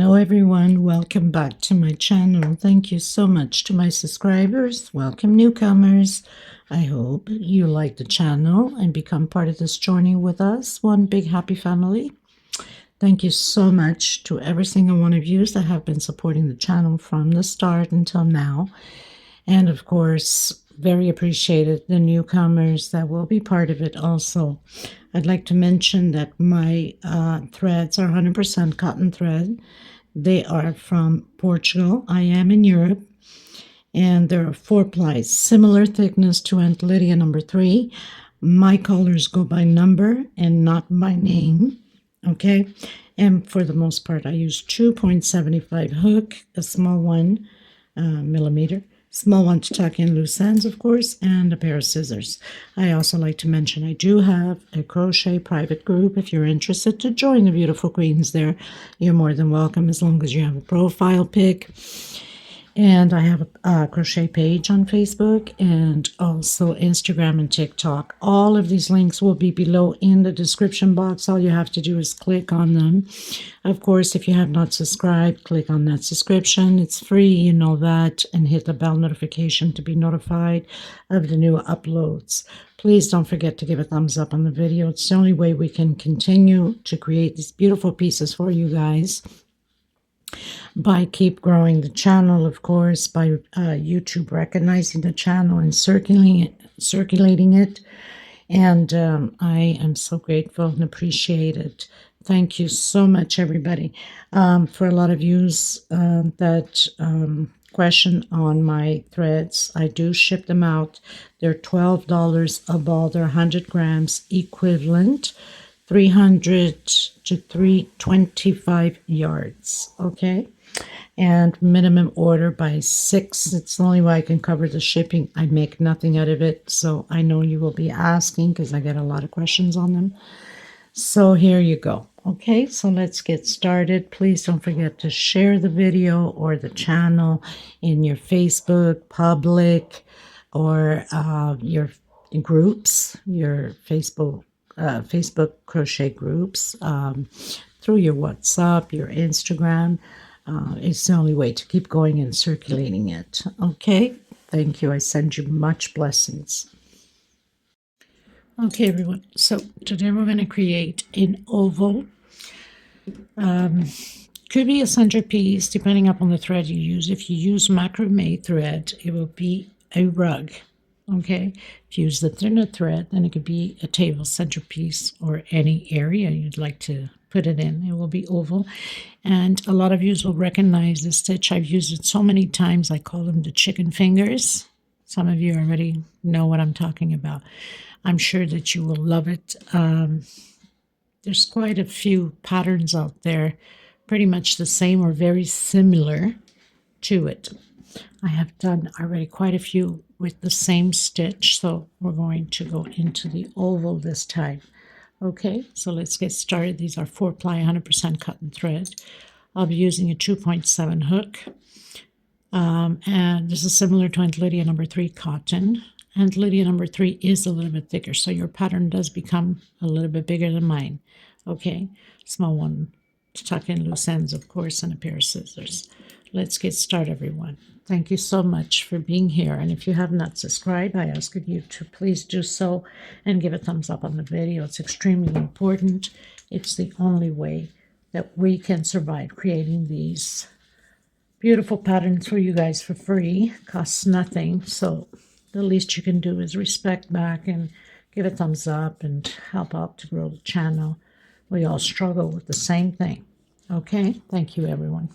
Hello everyone, welcome back to my channel. Thank you so much to my subscribers. Welcome newcomers. I hope you like the channel and become part of this journey with us. One big happy family. Thank you so much to every single one of you that have been supporting the channel from the start until now. And of course, very appreciated the newcomers that will be part of it also. I'd like to mention that my threads are 100% cotton thread. They are from Portugal. I am in Europe. And there are 4 plies, similar thickness to Aunt Lydia number 3. My colors go by number and not by name. Okay. And for the most part, I use 2.75 hook, a small one millimeter. Small one to tuck in loose ends, of course, and a pair of scissors. I also like to mention I do have a crochet private group. If you're interested to join the beautiful queens there, you're more than welcome as long as you have a profile pic. And I have a crochet page on Facebook and also Instagram and TikTok. All of these links will be below in the description box. All you have to do is click on them. Of course, if you have not subscribed, click on that subscription. It's free, you know that, and hit the bell notification to be notified of the new uploads. Please don't forget to give a thumbs up on the video. It's the only way we can continue to create these beautiful pieces for you guys. By keep growing the channel, of course, by YouTube recognizing the channel and circulating it. And I am so grateful and appreciate it. Thank you so much, everybody. For a lot of yous that question on my threads, I do ship them out. They're $12 a ball. They're 100 grams equivalent. 300 to 325 yards, okay? And minimum order by 6. It's the only way I can cover the shipping. I make nothing out of it, so I know you will be asking because I get a lot of questions on them. So here you go, okay? So let's get started. Please don't forget to share the video or the channel in your Facebook public or your groups, your Facebook crochet groups, through your WhatsApp, your Instagram. It's the only way to keep going and circulating it. Okay, thank you. I send you much blessings. Okay, everyone. So today we're going to create an oval. Could be a centerpiece, depending upon the thread you use. If you use macrame thread, it will be a rug. Okay, if you use the thinner thread, then it could be a table centerpiece or any area you'd like to put it in. It will be oval. And a lot of you will recognize this stitch. I've used it so many times. I call them the chicken fingers. Some of you already know what I'm talking about. I'm sure that you will love it. There's quite a few patterns out there, pretty much the same or very similar to it. I have done already quite a few with the same stitch, so we're going to go into the oval this time. Okay, so let's get started. These are 4-ply 100% cotton thread. I'll be using a 2.7 hook, and this is similar to Aunt Lydia number 3 cotton. Aunt Lydia number 3 is a little bit thicker, so your pattern does become a little bit bigger than mine. Okay, small one to tuck in loose ends, of course, and a pair of scissors. Let's get started, everyone. Thank you so much for being here. And if you have not subscribed, I ask of you to please do so and give a thumbs up on the video. It's extremely important. It's the only way that we can survive creating these beautiful patterns for you guys for free. Costs nothing. So the least you can do is respect back and give a thumbs up and help out to grow the channel. We all struggle with the same thing. Okay? Thank you, everyone.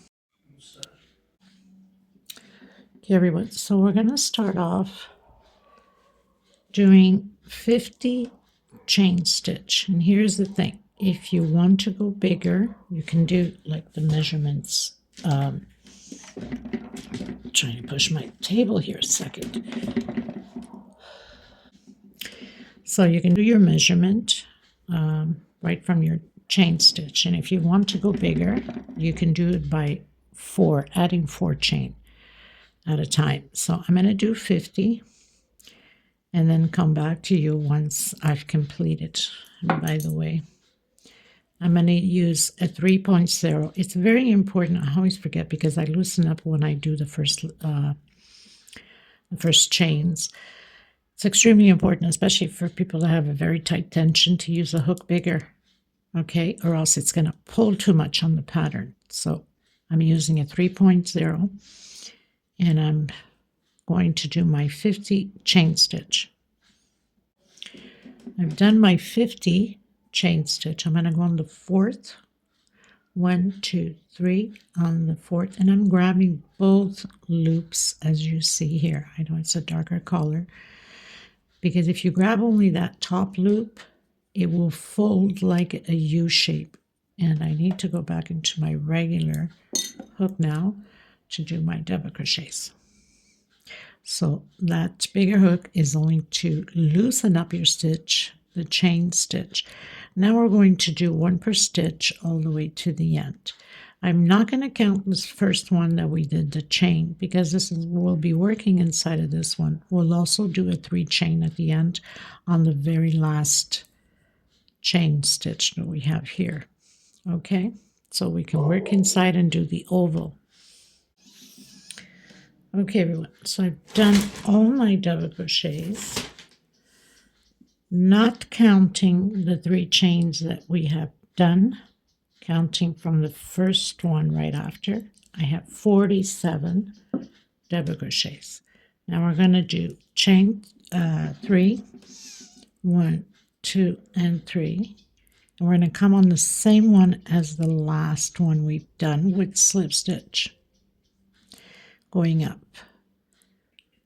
Okay, everyone, so we're going to start off doing 50 chain stitch. And here's the thing. If you want to go bigger, you can do like the measurements. I'm trying to push my table here a second. So you can do your measurement right from your chain stitch. And if you want to go bigger, you can do it by 4, adding 4 chain at a time. So I'm going to do 50 and then come back to you once I've completed. And by the way, I'm going to use a 3.0. It's very important. I always forget because I loosen up when I do the first chains. It's extremely important, especially for people that have a very tight tension, to use a hook bigger, okay, or else it's going to pull too much on the pattern. So I'm using a 3.0, and I'm going to do my 50 chain stitch. I've done my 50 chain stitch. I'm going to go on the fourth. 1, 2, 3 on the fourth, and I'm grabbing both loops as you see here. I know it's a darker color, because if you grab only that top loop, it will fold like a U shape. And I need to go back into my regular hook now to do my double crochets. So that bigger hook is only to loosen up your stitch, the chain stitch. Now we're going to do 1 per stitch all the way to the end. I'm not going to count this first one that we did the chain, because we'll be working inside of this one. We'll also do a 3 chain at the end on the very last chain stitch that we have here. Okay, so we can work inside and do the oval. Okay, everyone, so I've done all my double crochets, not counting the 3 chains that we have done. Counting from the first one right after, I have 47 double crochets. Now we're going to do chain 3, 1, 2, and 3. And we're going to come on the same one as the last one we've done with slip stitch. Going up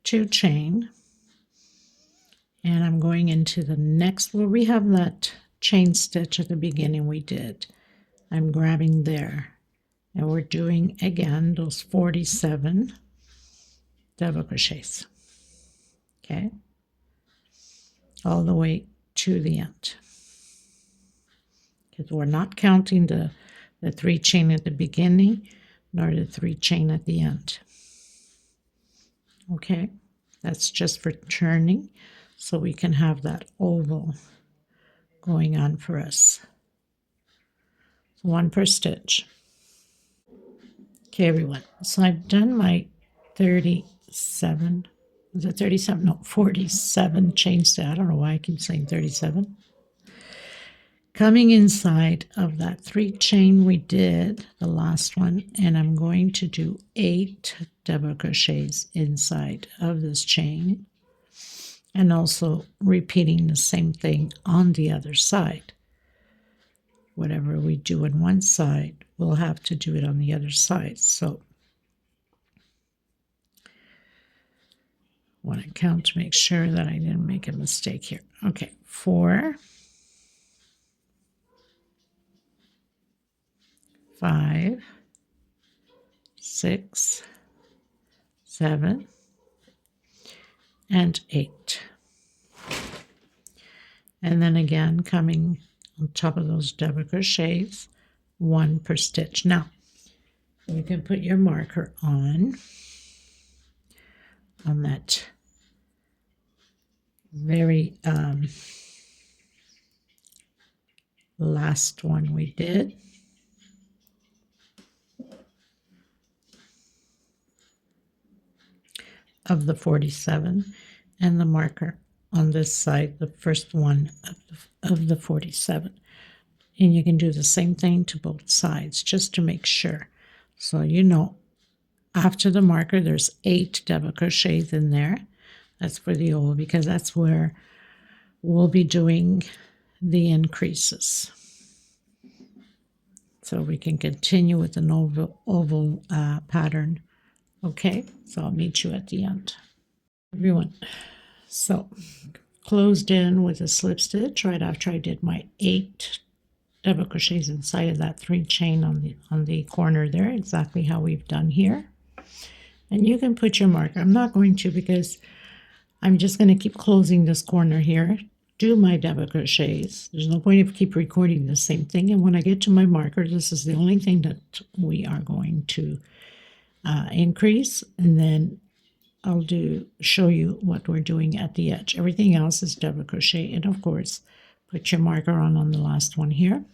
2 chain, and I'm going into the next where we have that chain stitch at the beginning we did. I'm grabbing there, and we're doing again those 47 double crochets, okay, all the way to the end, because we're not counting the 3 chain at the beginning nor the 3 chain at the end. Okay, that's just for turning, so we can have that oval going on for us. 1 per stitch. Okay, everyone, so I've done my 37, was it 37? No, 47 chain stitch. I don't know why I keep saying 37. Coming inside of that 3 chain we did, the last one, and I'm going to do 8 double crochets inside of this chain, and also repeating the same thing on the other side. Whatever we do on one side, we'll have to do it on the other side. So I want to count to make sure that I didn't make a mistake here. Okay, 4, 5, 6, 7, and 8. And then again, coming on top of those double crochets, 1 per stitch. Now, you can put your marker on that very last one we did. Of the 47, and the marker on this side, the first one of the 47. And you can do the same thing to both sides just to make sure. So you know, after the marker, there's 8 double crochets in there. That's for the oval, because that's where we'll be doing the increases. So we can continue with an oval pattern. Okay, so I'll meet you at the end. Everyone, so closed in with a slip stitch right after I did my 8 double crochets inside of that 3 chain on the corner there, exactly how we've done here. And you can put your marker. I'm not going to, because I'm just going to keep closing this corner here, do my double crochets. There's no point of keep recording the same thing. And when I get to my marker, this is the only thing that we are going to increase, and then I'll show you what we're doing at the edge. Everything else is double crochet, and of course put your marker on the last one here.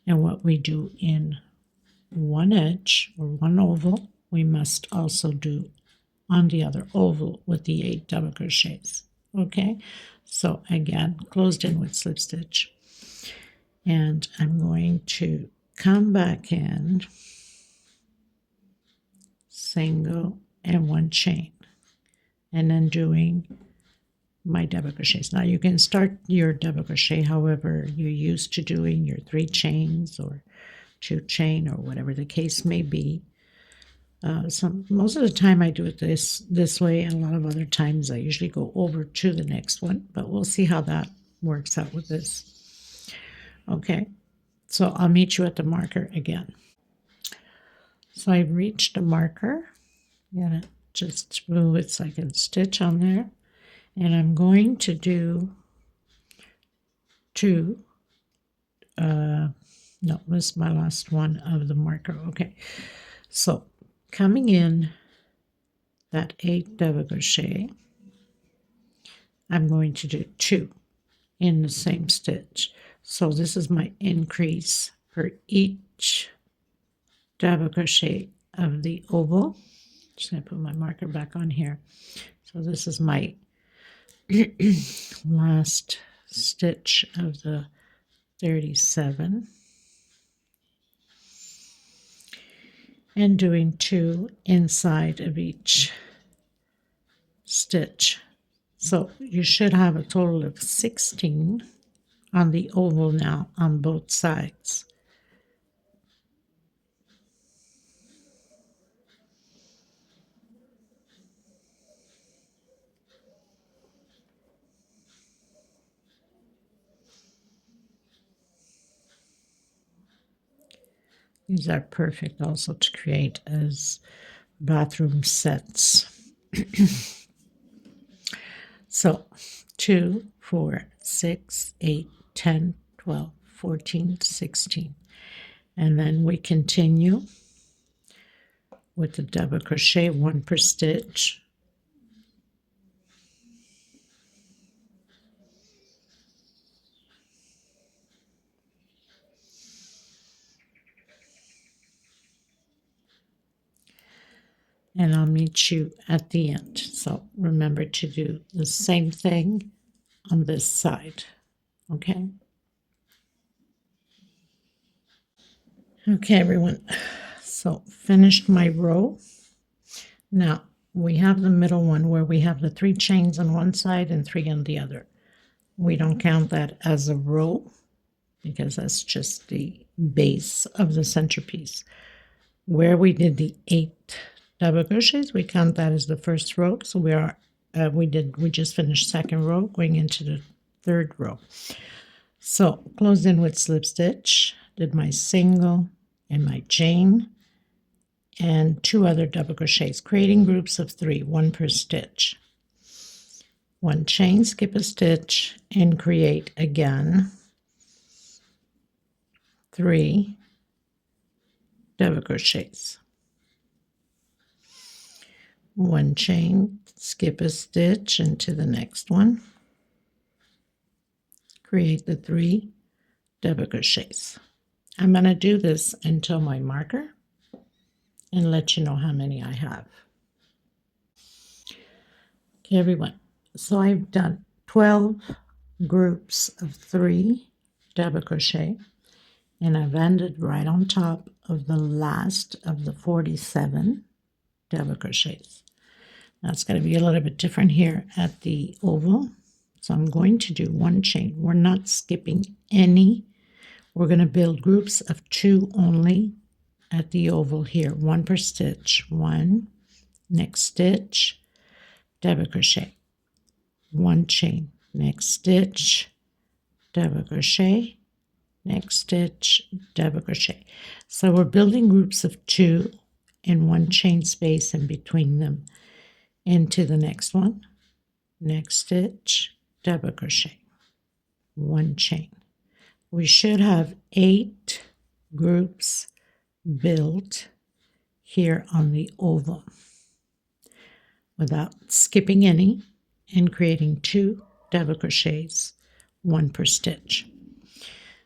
And what we do in one edge or one oval, we must also do on the other oval with the 8 double crochets. Okay, so again, closed in with slip stitch, and I'm going to come back in, single and one chain, and then doing my double crochets. Now you can start your double crochet however you're used to doing your 3 chains or 2 chain or whatever the case may be. Most of the time I do it this way, and a lot of other times I usually go over to the next one, but we'll see how that works out with this. Okay, so I'll meet you at the marker again. So I've reached the marker. I'm gonna just move it so I can stitch on there, and I'm going to do 2. No, this is my last one of the marker. Okay, so coming in that 8 double crochet, I'm going to do 2 in the same stitch. So this is my increase for each double crochet of the oval. Just going to put my marker back on here. So this is my last stitch of the 37. And doing 2 inside of each stitch. So you should have a total of 16 on the oval now on both sides. These are perfect also to create as bathroom sets. So 2, 4, 6, 8, 10, 12, 14, 16. And then we continue with the double crochet, 1 per stitch. And I'll meet you at the end. So remember to do the same thing on this side, okay? Okay, everyone, so finished my row. Now we have the middle one where we have the 3 chains on one side and 3 on the other. We don't count that as a row because that's just the base of the centerpiece. Where we did the 8 double crochets, we count that as the first row. So we just finished second row going into the 3rd row. So closed in with slip stitch, did my single and my chain and 2 other double crochets, creating groups of 3, 1 per stitch. 1 chain, skip a stitch, and create again 3 double crochets. 1 chain, skip a stitch into the next one, create the 3 double crochets. I'm going to do this until my marker and let you know how many I have. Okay, everyone, so I've done 12 groups of 3 double crochet, and I've ended right on top of the last of the 47 double crochets. That's going to be a little bit different here at the oval. So I'm going to do 1 chain. We're not skipping any. We're going to build groups of 2 only at the oval here. 1 per stitch. 1, next stitch, double crochet. 1 chain, next stitch, double crochet, next stitch, double crochet. So we're building groups of 2 and 1 chain space in between them. Into the next one, next stitch, double crochet, 1 chain. We should have 8 groups built here on the oval without skipping any and creating 2 double crochets, 1 per stitch.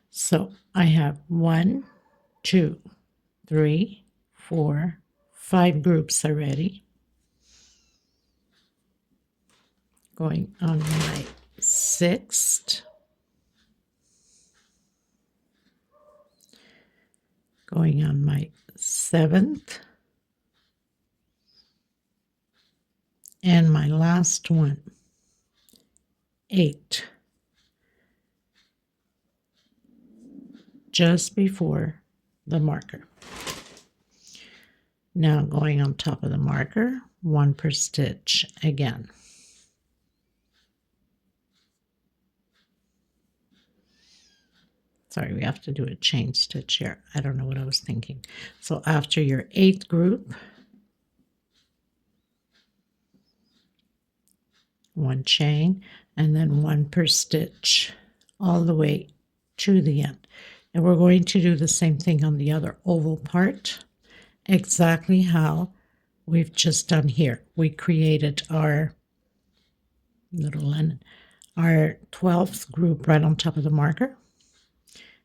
So I have 1, 2, 3, 4, 5 groups already. Going on my 6th, going on my 7th, and my last one, 8, just before the marker. Now going on top of the marker, 1 per stitch again. Sorry, we have to do a chain stitch here. I don't know what I was thinking. So after your 8th group, 1 chain, and then 1 per stitch all the way to the end. And we're going to do the same thing on the other oval part, exactly how we've just done here. We created our our 12th group right on top of the marker,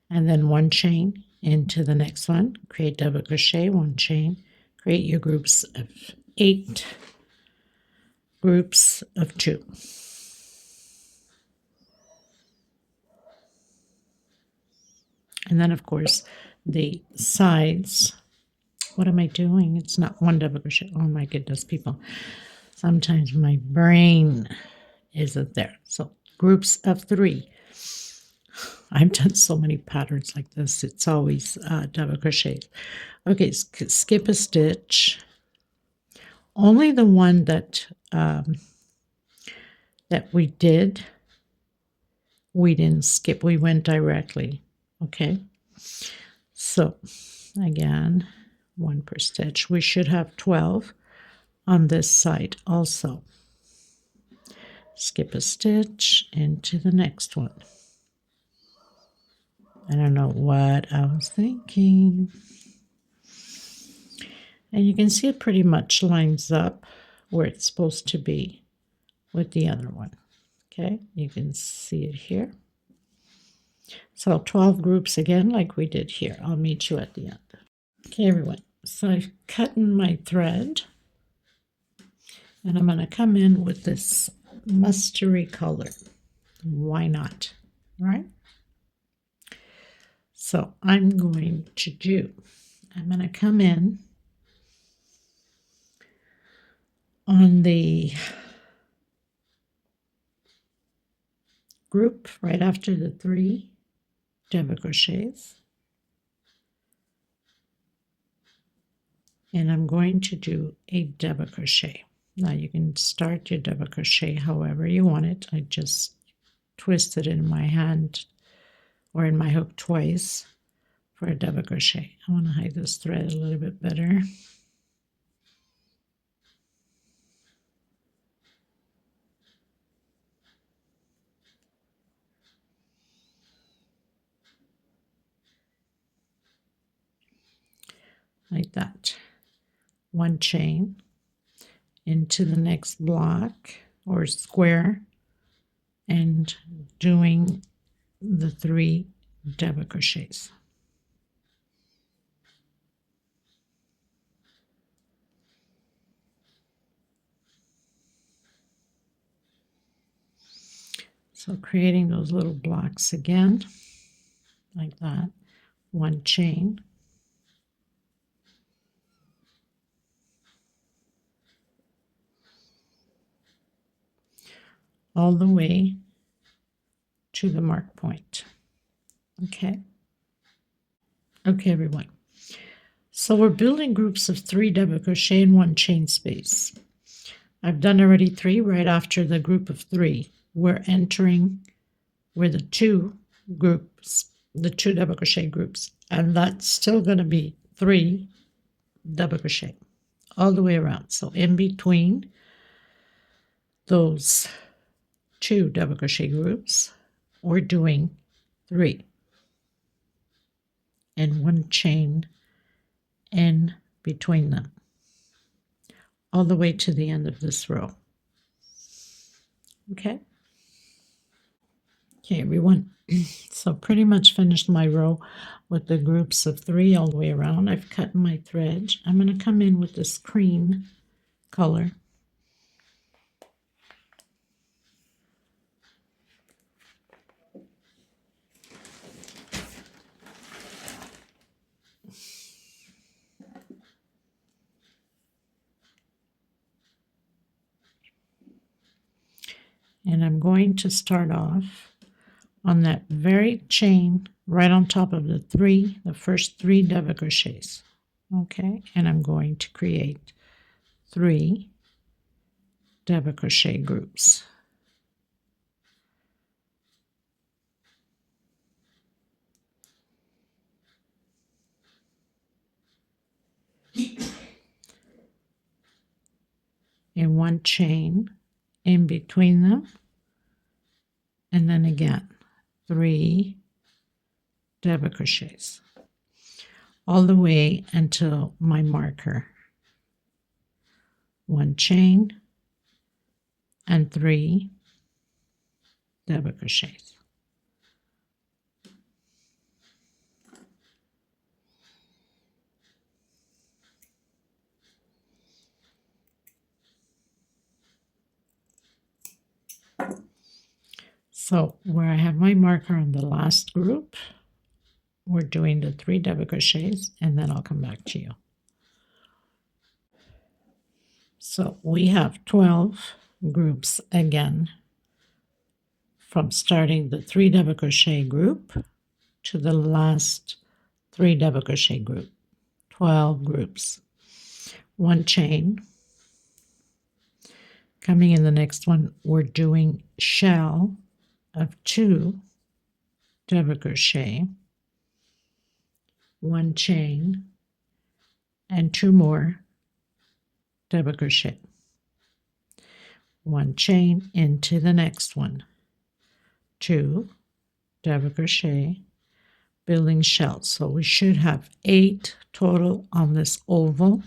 and then 1 chain into the next one, create double crochet, 1 chain, create your groups of 8 groups of 2. And then of course the sides, what am I doing? It's not 1 double crochet. Oh my goodness, people. Sometimes my brain isn't there. So groups of 3. I've done so many patterns like this. It's always double crochet. Okay, skip a stitch. Only the one that we didn't skip. We went directly. Okay. So again, 1 per stitch. We should have 12 on this side also. Skip a stitch into the next one. I don't know what I was thinking. And you can see it pretty much lines up where it's supposed to be with the other one. Okay, you can see it here. So 12 groups again, like we did here. I'll meet you at the end. Okay, everyone. So I've cut in my thread, and I'm going to come in with this mustardy color. Why not, right? So I'm going to come in on the group right after the 3 double crochets, and I'm going to do a double crochet. Now you can start your double crochet however you want it. I just twisted it in my hand or in my hook twice for a double crochet. I want to hide this thread a little bit better. Like that. 1 chain into the next block or square and doing the 3 double crochets. So creating those little blocks again, like that. 1 chain. All the way to the mark point. Okay. Okay, everyone. So we're building groups of 3 double crochet and 1 chain space. I've done already 3 right after the group of 3. We're entering where the 2 groups, the 2 double crochet groups, and that's still going to be 3 double crochet all the way around. So in between those 2 double crochet groups, we're doing 3 and 1 chain in between them all the way to the end of this row. Okay. Okay, everyone. So pretty much finished my row with the groups of 3 all the way around. I've cut my thread. I'm going to come in with this cream color. And I'm going to start off on that very chain right on top of the first 3 double crochets. Okay, and I'm going to create 3 double crochet groups. In one chain in between them, and then again 3 double crochets all the way until my marker. One chain and 3 double crochets. So where I have my marker on the last group, we're doing the 3 double crochets, and then I'll come back to you. So we have 12 groups again, from starting the 3 double crochet group to the last 3 double crochet group. 12 groups. One chain. Coming in the next one, we're doing shell of 2 double crochet, 1 chain, and 2 more double crochet. 1 chain into the next one, 2 double crochet, building shells. So we should have 8 total on this oval,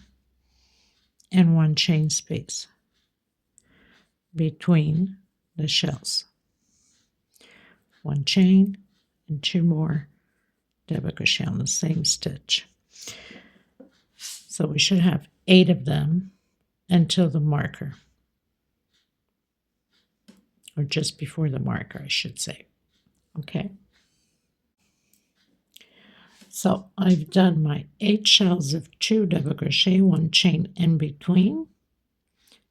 and 1 chain space between the shells. 1 chain and 2 more double crochet on the same stitch. So we should have 8 of them until the marker, or just before the marker, I should say. Okay. So I've done my 8 shells of 2 double crochet, 1 chain in between,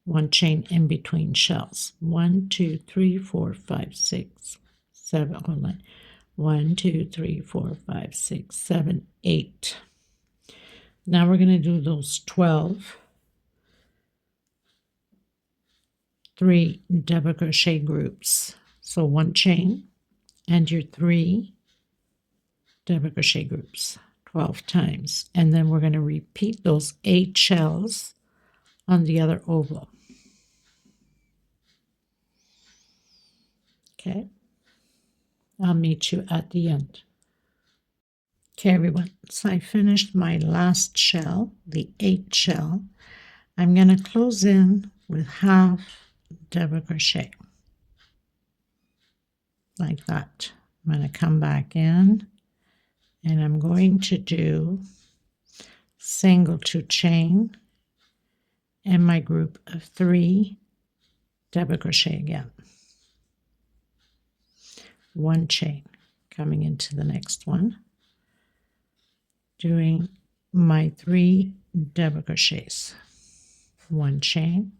1 chain in between shells. 1, 2, 3, 4, 5, 6, 7. Hold on. 1, 2, 3, 4, 5, 6, 7, 8. Now we're going to do those 12 3 double crochet groups. So 1 chain and your 3 double crochet groups 12 times, and then we're going to repeat those 8 shells on the other oval. Okay, I'll meet you at the end. Okay, everyone, so I finished my last shell, the 8th shell. I'm going to close in with half double crochet like that. I'm going to come back in, and I'm going to do single 2 chain and my group of 3 double crochet again. 1 chain coming into the next one, doing my 3 double crochets, 1 chain,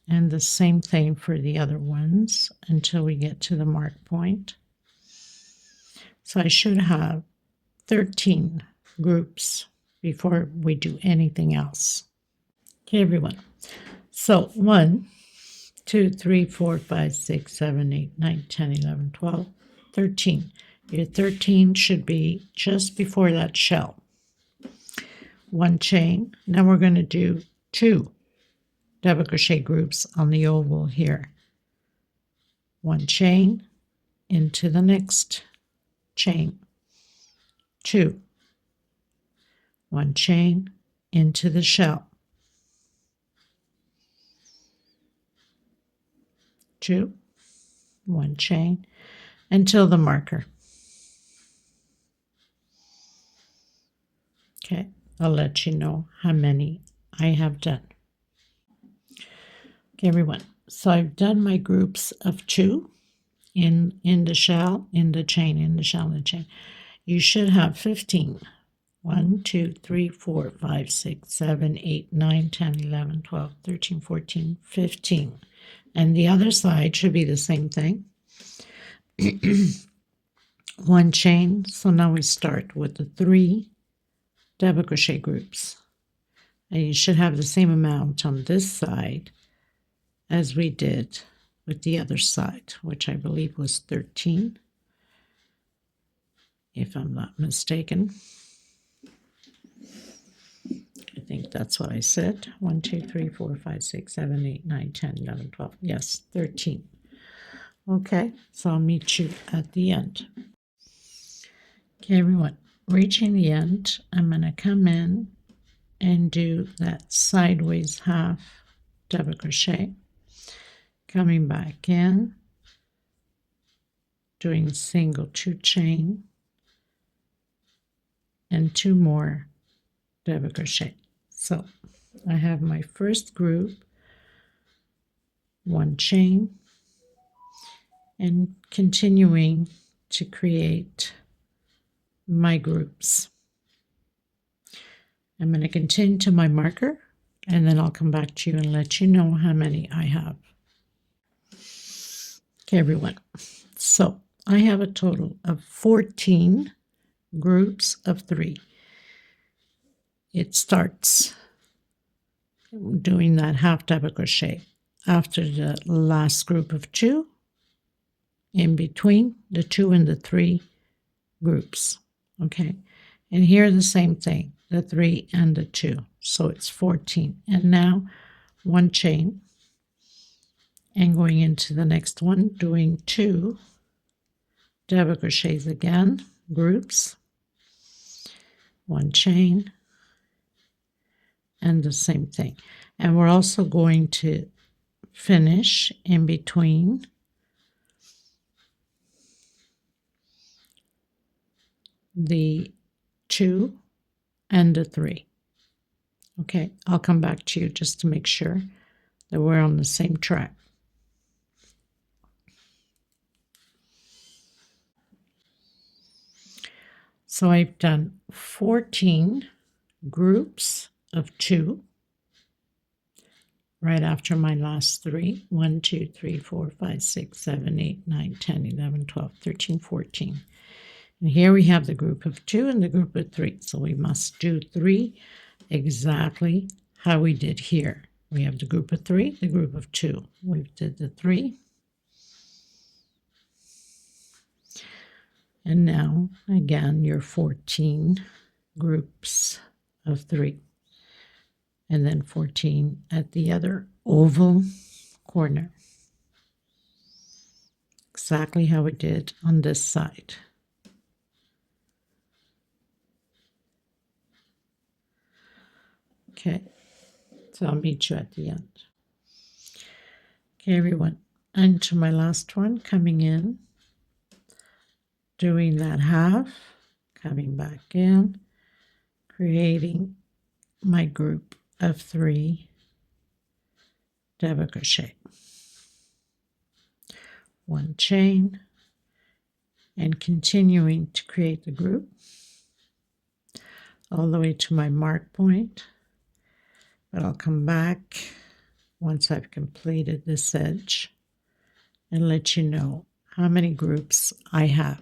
and the same thing for the other ones until we get to the mark point. So I should have 13 groups before we do anything else. Okay, everyone. So 1, 2, 3, 4, 5, 6, 7, 8, 9, 10, 11, 12, 13. Your 13 should be just before that shell. 1 chain. Now we're going to do 2 double crochet groups on the oval here. 1 chain into the next chain. 2. 1 chain into the shell. 2. one chain until the marker. Okay, I'll let you know how many I have done. Okay, everyone, so I've done my groups of 2 in the shell, in the chain, in the shell, in the chain. You should have 15. 1, 2, 3, 4, 5, 6, 7, 8, 9, 10, 11, 12, 13, 14, 15. And the other side should be the same thing. One chain. So now we start with the 3 double crochet groups. And you should have the same amount on this side as we did with the other side, which I believe was 13, if I'm not mistaken. I think that's what I said. 1, 2, 3, 4, 5, 6, 7, 8, 9, 10, 11, 12. Yes, 13. Okay, so I'll meet you at the end. Okay, everyone, reaching the end, I'm going to come in and do that sideways half double crochet, coming back in, doing single 2 chain, and 2 more double crochet. So I have my first group, 1 chain, and continuing to create my groups. I'm going to continue to my marker, and then I'll come back to you and let you know how many I have. Okay, everyone. So I have a total of 14 groups of 3. It starts doing that half double crochet after the last group of 2, in between the 2 and the 3 groups. Okay, and here the same thing, the 3 and the 2, so it's 14. And now 1 chain, and going into the next one, doing 2 double crochets again, groups, 1 chain, and the same thing. And we're also going to finish in between the 2 and the 3. Okay, I'll come back to you just to make sure that we're on the same track. So I've done 14 groups of 2 right after my last 3. 1, 2, 3, 4, 5, 6, 7, 8, 9, 10, 11, 12, 13, 14. And here we have the group of 2 and the group of 3. So we must do 3 exactly how we did here. We have the group of 3, the group of 2. We did the 3. And now, again, your 14 groups of 3. And then 14 at the other oval corner. Exactly how we did on this side. Okay, so I'll meet you at the end. Okay, everyone, and to my last one, coming in, doing that half, coming back in, creating my group of 3 double crochet, 1 chain, and continuing to create the group all the way to my mark point. But I'll come back once I've completed this edge and let you know how many groups I have.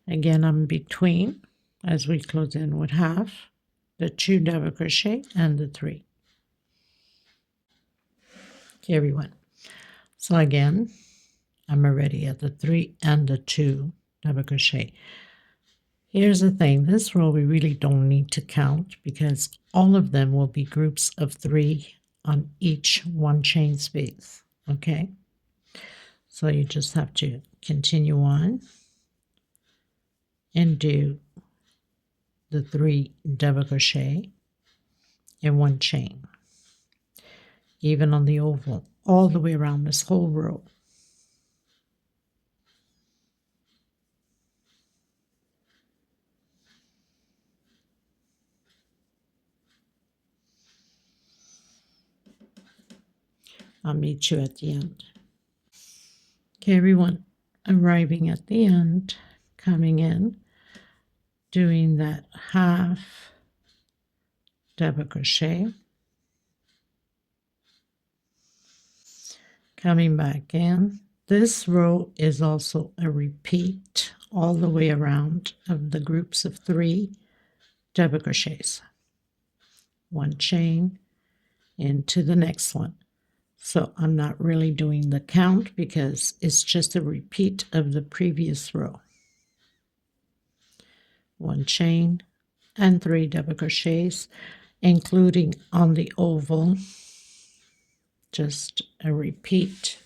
Again, I'm between, as we close in with half, the 2 double crochet and the 3. Okay, everyone. So again, I'm already at the 3 and the 2 double crochet. Here's the thing, this row we really don't need to count because all of them will be groups of 3 on each 1 chain space, okay? So you just have to continue on and do the 3 double crochet in 1 chain, even on the oval, all the way around this whole row. I'll meet you at the end. Okay, everyone, arriving at the end, coming in, doing that half double crochet, coming back in. This row is also a repeat all the way around of the groups of 3 double crochets. 1 chain into the next one. So I'm not really doing the count because it's just a repeat of the previous row. 1 chain and 3 double crochets, including on the oval, just a repeat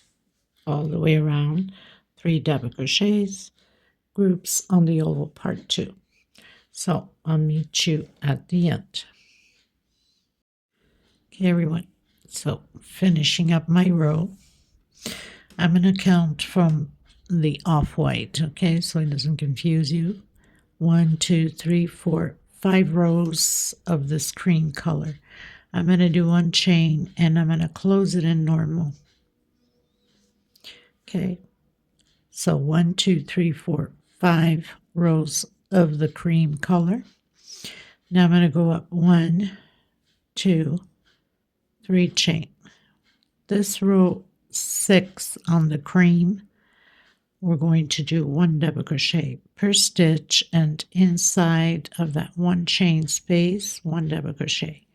all the way around, 3 double crochets, groups on the oval part 2. So I'll meet you at the end. Okay, everyone, so finishing up my row, I'm going to count from the off-white, okay, so it doesn't confuse you. 1, 2, 3, 4, 5 rows of this cream color. I'm going to do 1 chain and I'm going to close it in normal. Okay, so 1, 2, 3, 4, 5 rows of the cream color. Now I'm going to go up 1, 2, 3 chain. This row 6 on the cream, we're going to do 1 double crochet per stitch, and inside of that 1 chain space, 1 double crochet.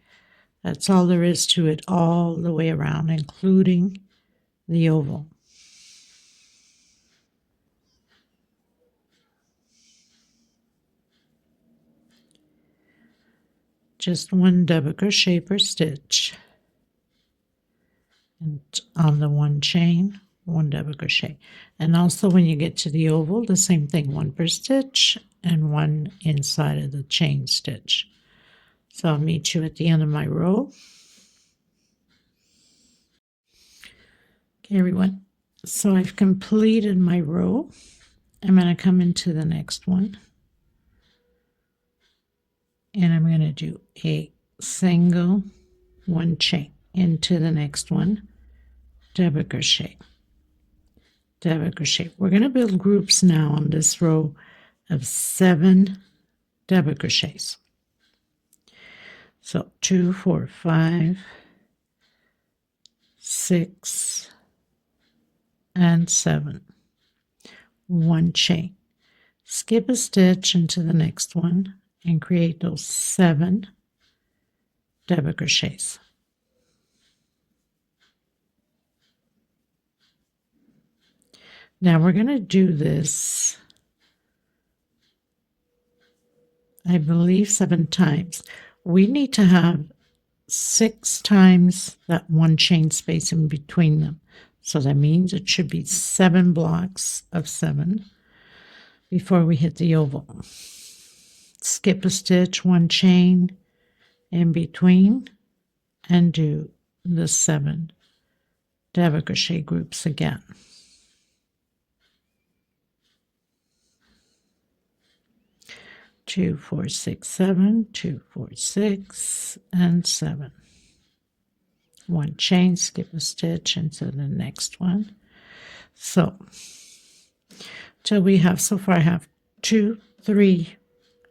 That's all there is to it all the way around, including the oval. Just 1 double crochet per stitch, and on the 1 chain, 1 double crochet. And also when you get to the oval, the same thing, 1 per stitch and 1 inside of the chain stitch. So I'll meet you at the end of my row. Okay, everyone, so I've completed my row. I'm going to come into the next one, and I'm going to do a single 1 chain into the next one, double crochet, double crochet. We're going to build groups now on this row of 7 double crochets. So 2, 4, 5, 6, and 7. 1 chain. Skip a stitch into the next one and create those 7 double crochets. Now we're going to do this, I believe, 7 times. We need to have 6 times that 1 chain space in between them. So that means it should be 7 blocks of 7 before we hit the oval. Skip a stitch, 1 chain in between, and do the 7 double crochet groups again. Two, 4, 6, 7, 2, 4, 6, and 7. 1 chain, skip a stitch into the next one. So till we have, so far I have 2, 3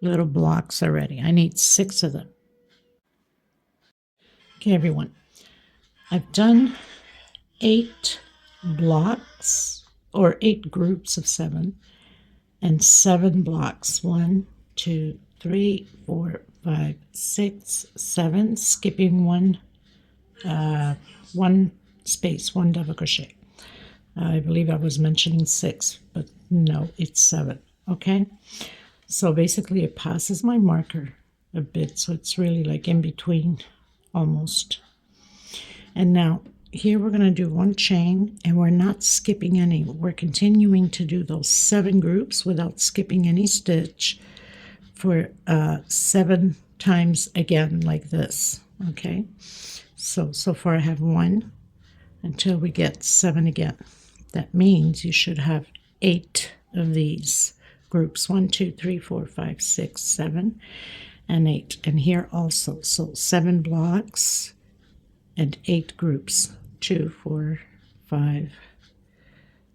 little blocks already. I need 6 of them. Okay, everyone, I've done 8 blocks, or 8 groups of 7, and 7 blocks. 1, 2, 3, 4, 5, 6, 7, skipping one space, 1 double crochet. I believe I was mentioning 6, but no, it's 7. Okay, so basically it passes my marker a bit, so it's really like in between almost. And now here we're going to do 1 chain, and we're not skipping any. We're continuing to do those 7 groups without skipping any stitch for 7 times again, like this. Okay, so far I have 1 until we get 7 again. That means you should have 8 of these groups. 1, 2, 3, 4, 5, 6, 7, and 8. And here also, so 7 blocks and 8 groups. 2, 4, 5,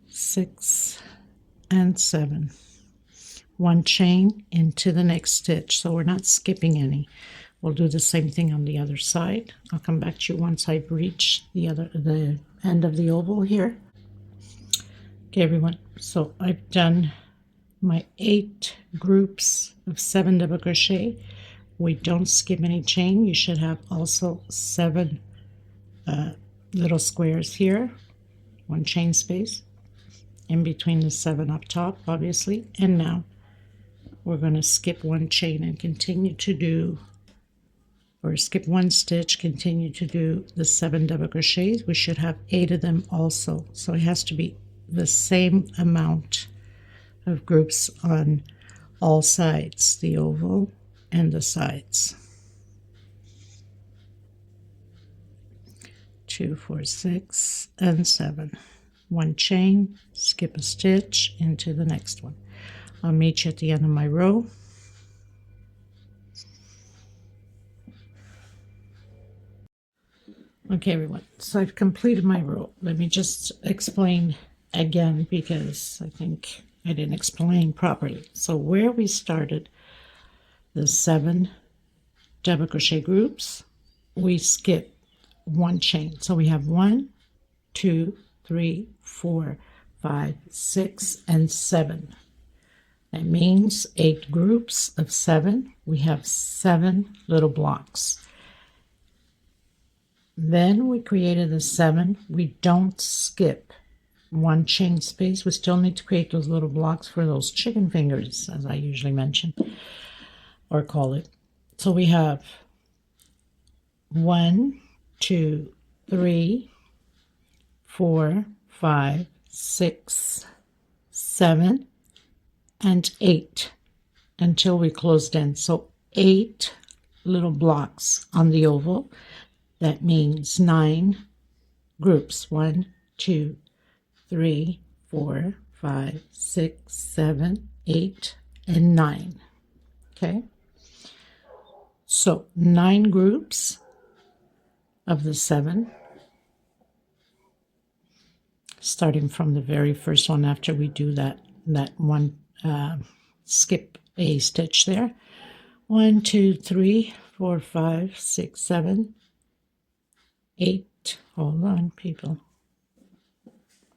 6, and 7. 1 chain into the next stitch, so we're not skipping any. We'll do the same thing on the other side. I'll come back to you once I've reached the end of the oval here. Okay, everyone, so I've done my 8 groups of 7 double crochet. We don't skip any chain. You should have also 7 little squares here, 1 chain space in between the 7 up top, obviously. And now we're going to skip 1 chain and continue to do, or skip 1 stitch, continue to do the 7 double crochets. We should have 8 of them also, so it has to be the same amount of groups on all sides, the oval and the sides. 2, 4, 6, and 7. 1 chain, skip a stitch into the next one. I'll meet you at the end of my row. Okay, everyone, so I've completed my row. Let me just explain again, because I think I didn't explain properly. So where we started the 7 double crochet groups, we skip 1 chain. So we have 1, 2, 3, 4, 5, 6, and 7. That means 8 groups of 7. We have 7 little blocks. Then we created the 7. We don't skip 1 chain space. We still need to create those little blocks for those chicken fingers, as I usually mention or call it. So we have 1, 2, 3, 4, 5, 6, 7, and 8 until we closed in. So 8 little blocks on the oval. That means 9 groups. 1, 2, 3, 4, 5, 6, 7, 8, and 9. Okay? So 9 groups of the 7, starting from the very first one after we do that one skip a stitch there. 1, 2, 3, 4, 5, 6, 7, 8. Hold on, people.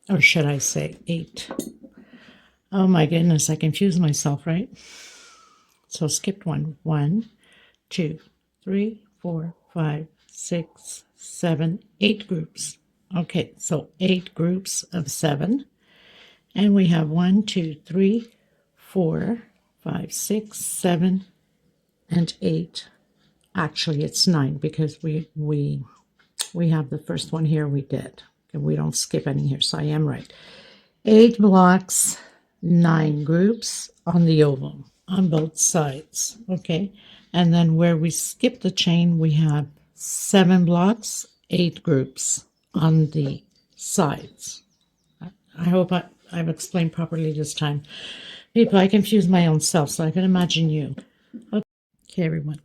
Or should I say 8? Oh my goodness, I confused myself, right? So skipped 1. 1, 2, 3, 4, 5, 6, 7, 8 groups. Okay, so 8 groups of 7. And we have 1, 2, 3, 4, 5, 6, 7, and 8. Actually, it's 9 because we have the first one here we did. And we don't skip any here, so I am right. 8 blocks, 9 groups on the oval on both sides. Okay, and then where we skip the chain, we have 7 blocks, 8 groups on the sides. I hope I've explained properly this time. People, I confuse my own self, so I can imagine you. Okay, everyone.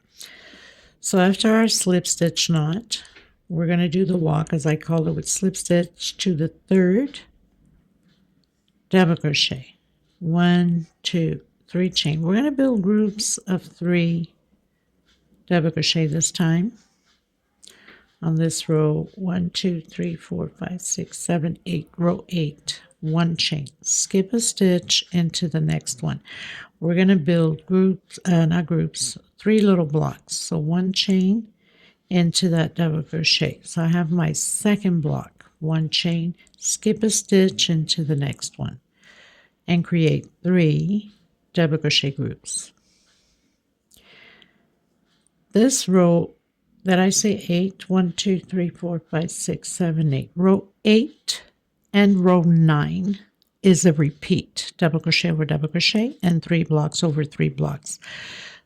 So after our slip stitch knot, we're going to do the walk, as I call it, with slip stitch to the 3rd double crochet. 1, 2, 3 chain. We're going to build groups of 3 double crochet this time. On this row, 1, 2, 3, 4, 5, 6, 7, 8, row 8, 1 chain. Skip a stitch into the next one. We're going to build groups, not groups, 3 little blocks. So 1 chain into that double crochet. So I have my second block, 1 chain, skip a stitch into the next one, and create 3 double crochet groups. This row that I say 8, 1, 2, 3, 4, 5, 6, 7, 8. Row 8 and row 9 is a repeat, double crochet over double crochet, and 3 blocks over 3 blocks.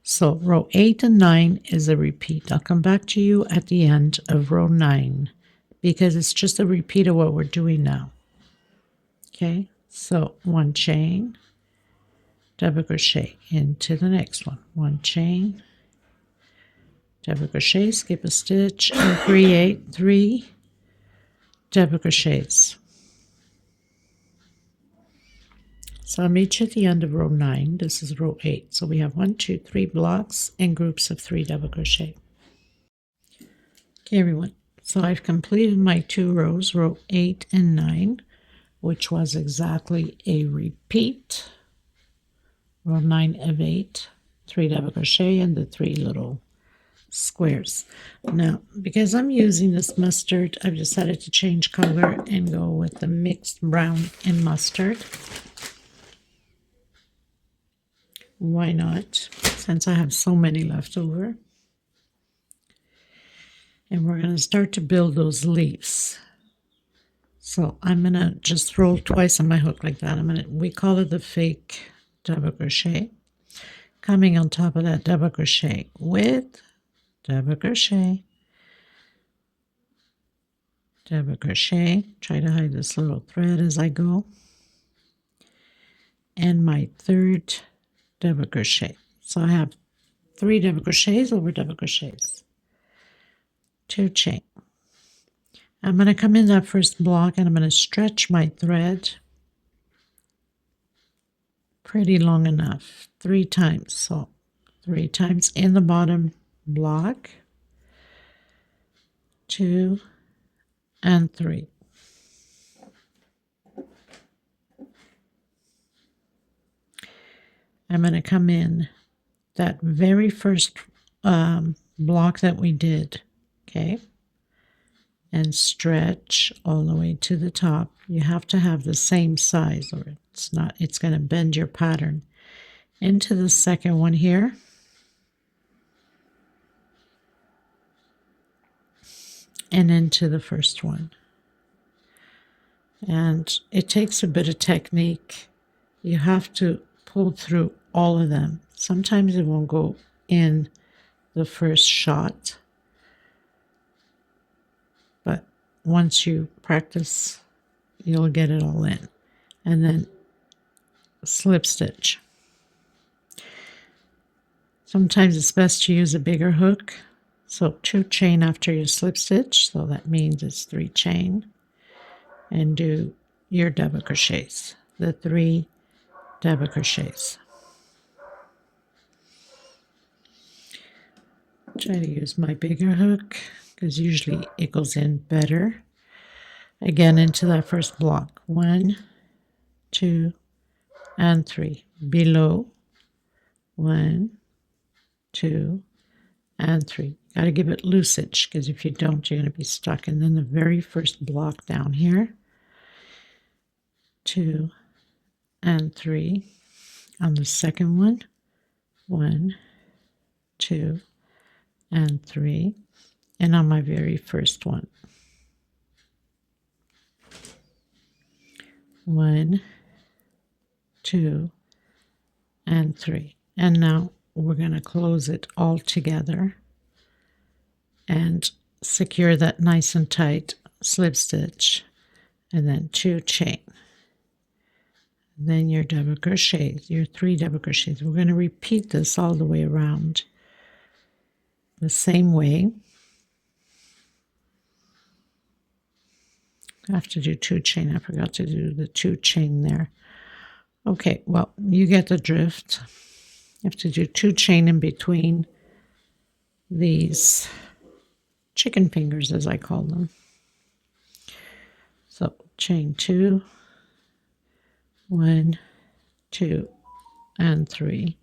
So row 8 and 9 is a repeat. I'll come back to you at the end of row 9 because it's just a repeat of what we're doing now. Okay, so 1 chain, double crochet into the next one. 1 chain, double crochet, skip a stitch, and create 3 double crochets. So I'll meet you at the end of row 9. This is row 8. So we have 1, 2, 3 blocks in groups of 3 double crochet. Okay, everyone. So I've completed my 2 rows, row 8 and 9, which was exactly a repeat. Row 9 of 8, 3 double crochet and the 3 little squares. Now, because I'm using this mustard, I've decided to change color and go with the mixed brown and mustard. Why not? Since I have so many left over. And we're going to start to build those leaves. So I'm going to just roll twice on my hook like that. We call it the fake double crochet. Coming on top of that double crochet with double crochet, double crochet. Try to hide this little thread as I go. And my 3rd double crochet. So I have 3 double crochets over double crochets. 2 chain. I'm going to come in that first block and I'm going to stretch my thread pretty long enough, 3 times. So 3 times in the bottom block, 2 and 3. I'm going to come in that very first block that we did, okay, and stretch all the way to the top. You have to have the same size or it's going to bend your pattern. Into the second one here. And into the first one. And it takes a bit of technique. You have to pull through all of them. Sometimes it won't go in the first shot. But once you practice, you'll get it all in. And then slip stitch. Sometimes it's best to use a bigger hook. So 2 chain after your slip stitch. So that means it's 3 chain. And do your double crochets. The 3 double crochets. Try to use my bigger hook because usually it goes in better. Again, into that first block. 1, 2, and 3. Below. 1, 2, and 3. Got to give it loosage because if you don't, you're going to be stuck. And then the very first block down here. 2 and 3. On the second one. 1, 2, and 3. And on my very first one. 1, 2, and 3. And now we're going to close it all together and secure that nice and tight slip stitch and then 2 chain. Then your double crochets, your 3 double crochets. We're going to repeat this all the way around the same way. I have to do 2 chain. I forgot to do the 2 chain there. Okay, well, you get the drift. You have to do 2 chain in between these chicken fingers, as I call them. So chain 2, 1, 2, and 3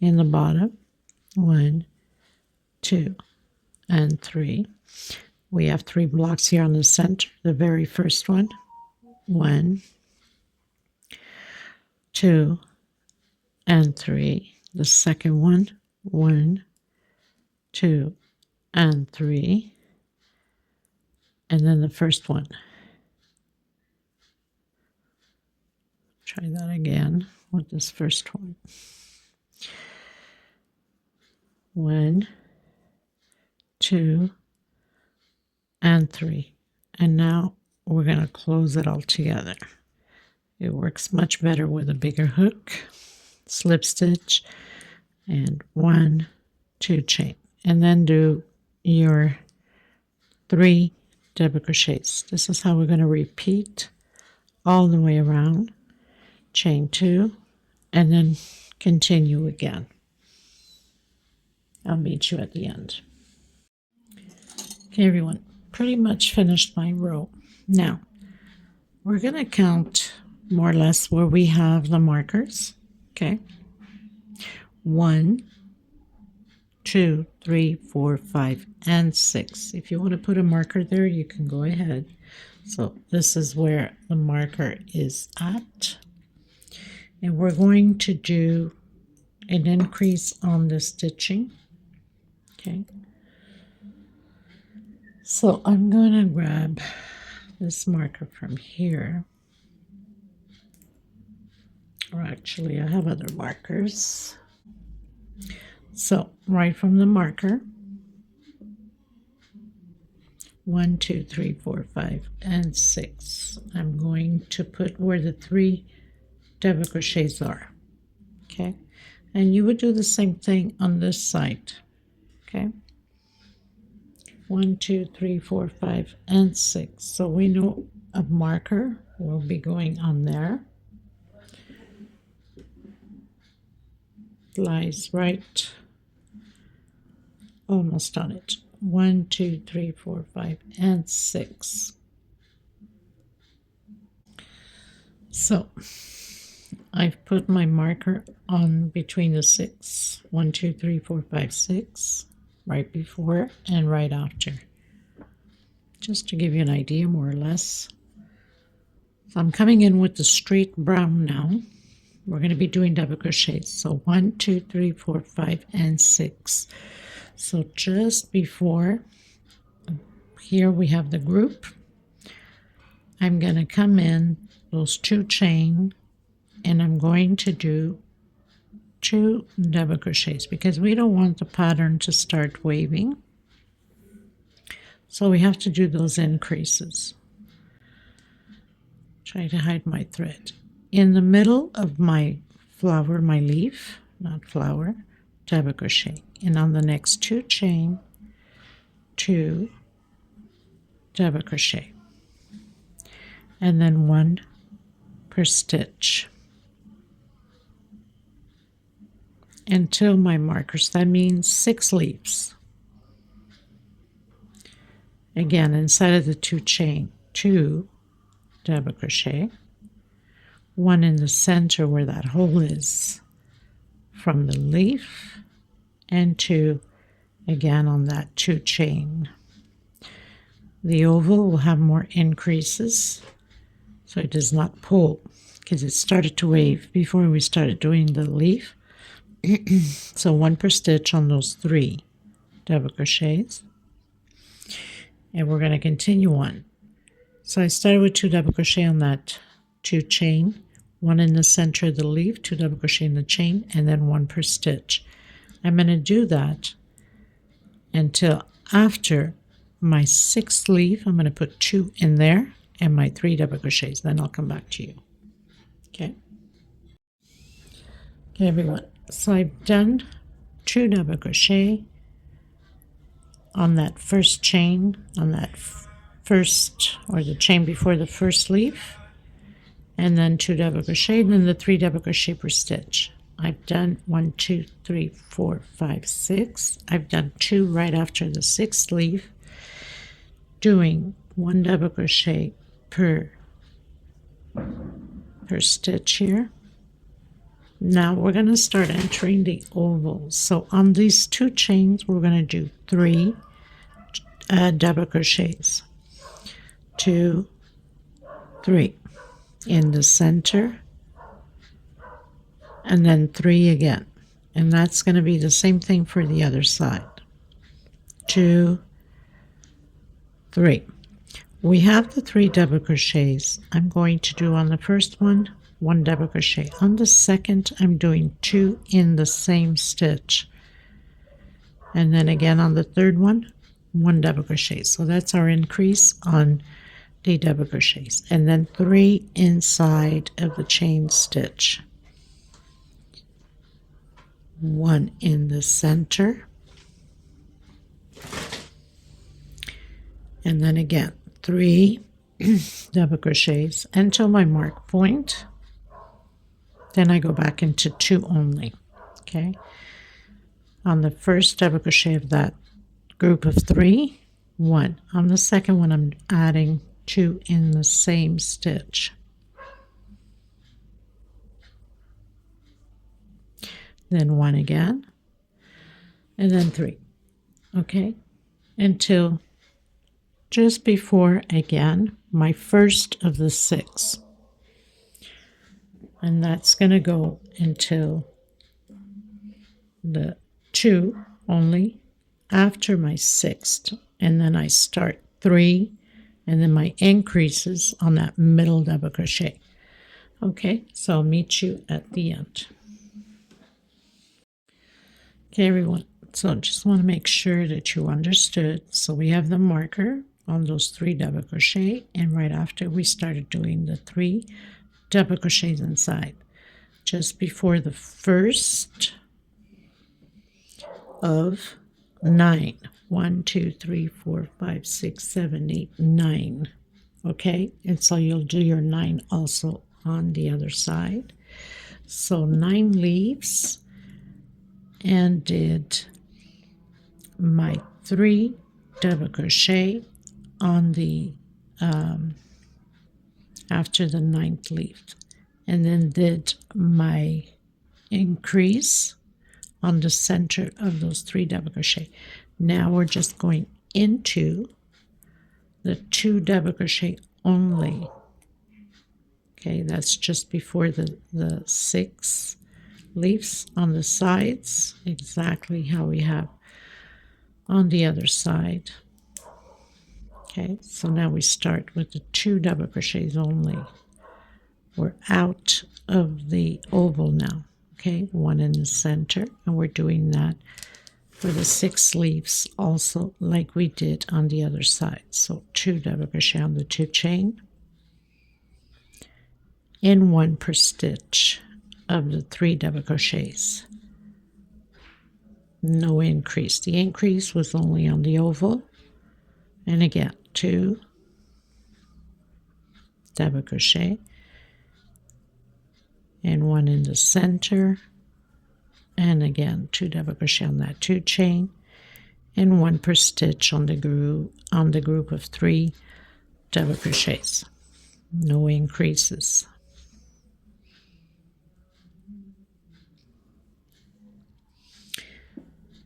in the bottom. 1, 2, and 3. We have 3 blocks here on the center. The very first one. 1, 2, and 3. The second one. 1, 2, and 3. And then the first one. Try that again with this first one. 1, 2, and 3. And now we're going to close it all together. It works much better with a bigger hook, slip stitch, and 1, 2 chain. And then do your 3 double crochets. This is how we're going to repeat all the way around. Chain 2 and then continue again. I'll meet you at the end. Okay, everyone, pretty much finished my row. Now, we're going to count more or less where we have the markers. Okay. 1, 2, 3, 4, 5, and 6. If you want to put a marker there, you can go ahead. So this is where the marker is at. And we're going to do an increase on the stitching. Okay. So I'm going to grab this marker from here. Or actually, I have other markers. So right from the marker, 1, 2, 3, 4, 5, and 6. I'm going to put where the 3 double crochets are. Okay, and you would do the same thing on this side. Okay, 1, 2, 3, 4, 5, and 6. So we know a marker will be going on there. Lies right almost on it. 1, 2, 3, 4, 5, and 6. So I've put my marker on between the 6. 1, 2, 3, 4, 5, 6. Right before and right after. Just to give you an idea, more or less. So I'm coming in with the straight brown now. We're going to be doing double crochets. So 1, 2, 3, 4, 5, and 6. So just before, here we have the group. I'm going to come in those 2 chain, and I'm going to do 2 double crochets because we don't want the pattern to start waving. So we have to do those increases. Try to hide my thread. In the middle of my flower, my leaf, not flower, double crochet. And on the next 2 chain, 2 double crochet. And then 1 per stitch. Until my markers, that means 6 leaves. Again, inside of the 2 chain, 2 double crochet. 1 in the center where that hole is from the leaf, and 2 again on that 2 chain. The oval will have more increases so it does not pull because it started to wave before we started doing the leaf. So 1 per stitch on those 3 double crochets, and we're going to continue on. So I started with 2 double crochet on that 2 chain, 1 in the center of the leaf, 2 double crochet in the chain, and then 1 per stitch. I'm going to do that until after my 6th leaf. I'm going to put 2 in there and my 3 double crochets. Then I'll come back to you. Okay. Okay, everyone. So I've done 2 double crochet on that first chain, on that first, or the chain before the first leaf, and then 2 double crochet, and then the 3 double crochet per stitch. I've done 1, 2, 3, 4, 5, 6. I've done 2 right after the 6th leaf, doing 1 double crochet per stitch here. Now we're going to start entering the ovals. So on these 2 chains, we're going to do 3 double crochets. 2, 3 in the center, and then 3 again. And that's going to be the same thing for the other side. 2, 3. We have the 3 double crochets. I'm going to do on the first one 1 double crochet. On the second, I'm doing 2 in the same stitch. And then again on the third one, 1 double crochet. So that's our increase on the double crochets. And then 3 inside of the chain stitch. 1 in the center. And then again, 3 double crochets until my mark point. Then I go back into 2 only. Okay, on the first double crochet of that group of 3, 1. On the second one, I'm adding 2 in the same stitch. Then 1 again, and then 3. Okay, until just before, again, my first of the 6. And that's going to go until the 2 only after my 6th. And then I start 3, and then my increases on that middle double crochet. Okay, so I'll meet you at the end. Okay, everyone, so just want to make sure that you understood. So we have the marker on those 3 double crochet, and right after we started doing the 3 double crochets inside, just before the first of 9. 1, 2, 3, 4, 5, 6, 7, 8, 9. Okay, and so you'll do your 9 also on the other side. So 9 leaves, and did my 3 double crochet on the after the 9th leaf, and then did my increase on the center of those 3 double crochet. Now we're just going into the 2 double crochet only. Okay, that's just before the 6 leaves on the sides, exactly how we have on the other side. Okay, so now we start with the 2 double crochets only. We're out of the oval now. Okay, 1 in the center, and we're doing that for the 6 leaves also, like we did on the other side. So 2 double crochet on the 2 chain, and 1 per stitch of the 3 double crochets. No increase. The increase was only on the oval, and again 2 double crochet, and 1 in the center, and again 2 double crochet on that 2 chain, and 1 per stitch on the group of 3 double crochets. No increases.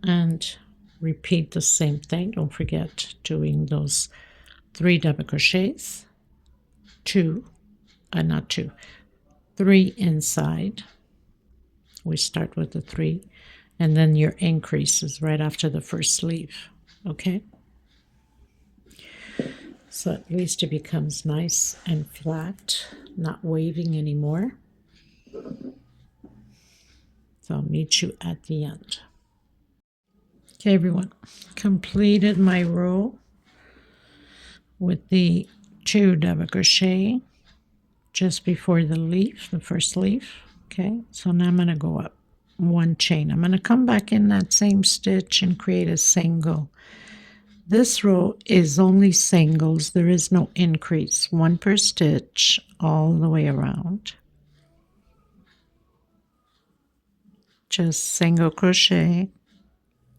And repeat the same thing. Don't forget doing those 3 double crochets, 3 inside. We start with the 3, and then your increases right after the first leaf. Okay, so at least it becomes nice and flat, not waving anymore. So I'll meet you at the end. Okay, everyone, completed my row with the 2 double crochet just before the leaf, the first leaf. Okay, so now I'm going to go up 1 chain. I'm going to come back in that same stitch and create a single. This row is only singles. There is no increase. 1 per stitch all the way around. Just single crochet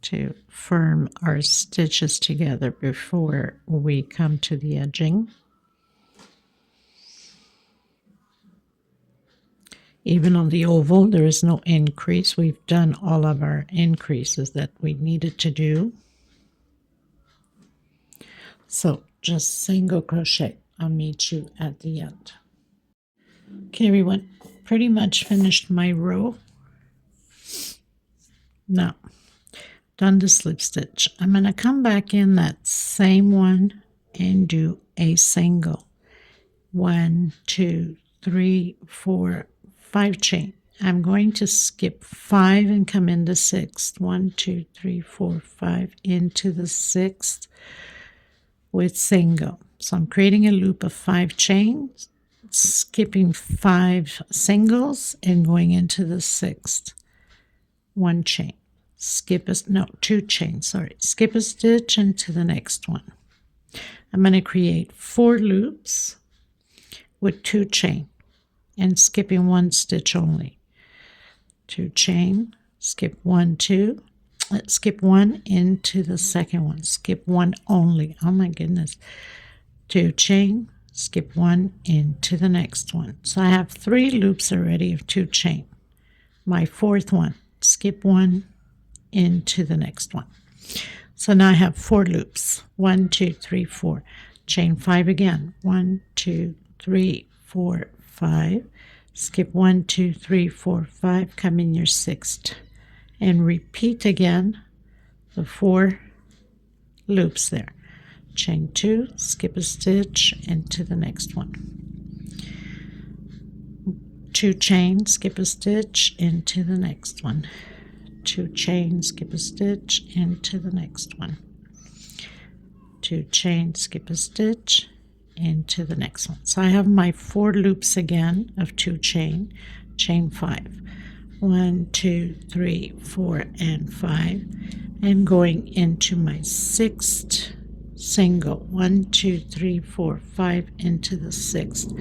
to firm our stitches together before we come to the edging. Even on the oval, there is no increase. We've done all of our increases that we needed to do. So just single crochet. I'll meet you at the end. Okay, everyone, pretty much finished my row. Now, done the slip stitch. I'm going to come back in that same one and do a single. 1, 2, 3, 4, 5 chain. I'm going to skip 5 and come into 6th. 1, 2, 3, 4, 5 into the 6th with single. So I'm creating a loop of 5 chains, skipping 5 singles and going into the 6th. 1 chain. Skip a 2 chains, sorry. Skip a stitch into the next one. I'm going to create 4 loops with 2 chain and skipping 1 stitch only. 2 chain, skip 1, 2, skip 1 into the second one, skip 1 only. Oh my goodness. 2 chain, skip 1 into the next one. So I have 3 loops already of 2 chain. My 4th one, skip 1 into the next one. So now I have 4 loops. 1, 2, 3, 4. Chain 5 again. 1, 2, 3, 4, 5. Skip 1, 2, 3, 4, 5. Come in your 6th. And repeat again the 4 loops there. Chain 2, skip a stitch into the next one. 2 chain, skip a stitch into the next one. 2 chain, skip a stitch into the next one. 2 chain, skip a stitch into the next one. So I have my 4 loops again of 2 chain, chain 5. 1, 2, 3, 4, and 5, and going into my 6th single. 1, 2, 3, 4, 5 into the 6th,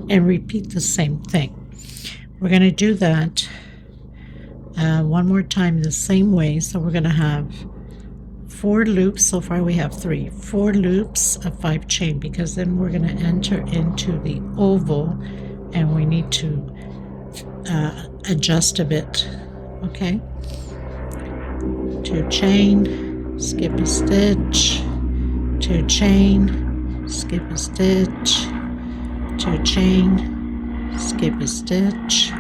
and repeat the same thing. We're going to do that one more time the same way. So we're going to have 4 loops. So far we have 4 loops of 5 chain, because then we're going to enter into the oval and we need to adjust a bit. Okay, 2 chain, skip a stitch, 2 chain, skip a stitch, 2 chain, skip a stitch,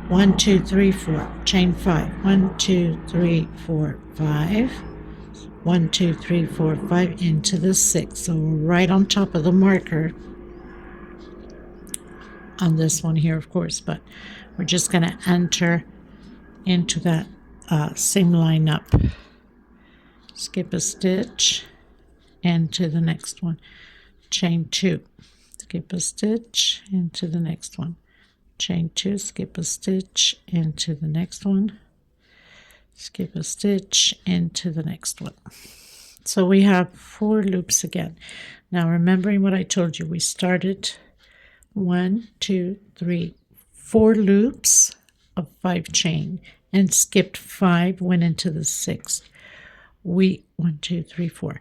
1, 2, 3, 4, chain 5, 1, 2, 3, 4, 5, 1, 2, 3, 4, 5 into the 6th. So we're right on top of the marker on this one here, of course, but we're just going to enter into that same line up. Skip a stitch into the next one. Chain 2, skip a stitch into the next one. Chain 2, skip a stitch into the next one. Skip a stitch into the next one. So we have 4 loops again. Now remembering what I told you, we started 1, 2, 3, 4 loops of 5 chain and skipped 5, went into the 6th. 1, 2, 3, 4.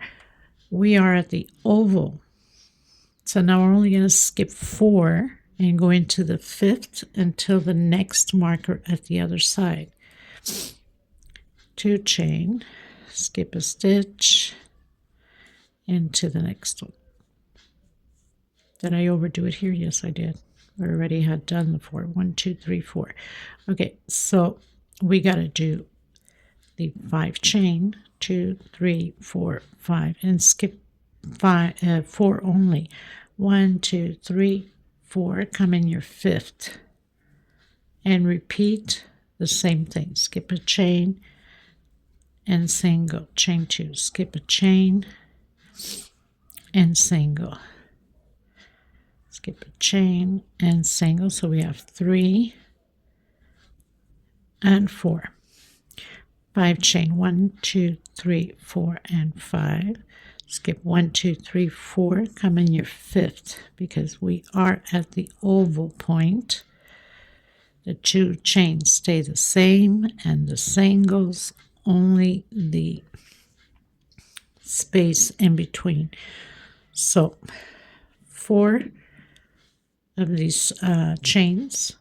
We are at the oval. So now we're only going to skip 4 and go into the 5th until the next marker at the other side. 2 chain, skip a stitch into the next one. Did I overdo it here? Yes, I did. I already had done the 4. 1, 2, 3, 4. Okay, so we got to do the 5 chain, 2, 3, 4, 5, and skip 4 only. 1, 2, 3, 4. Come in your 5th and repeat the same thing. Skip a chain and single. Chain 2. Skip a chain and single. Skip a chain and single. So we have 3 and 4. 5 chain, 1, 2, 3, 4, and 5. Skip 1, 2, 3, 4. Come in your 5th, because we are at the oval point. The 2 chains stay the same, and the singles only the space in between. So 4 of these chains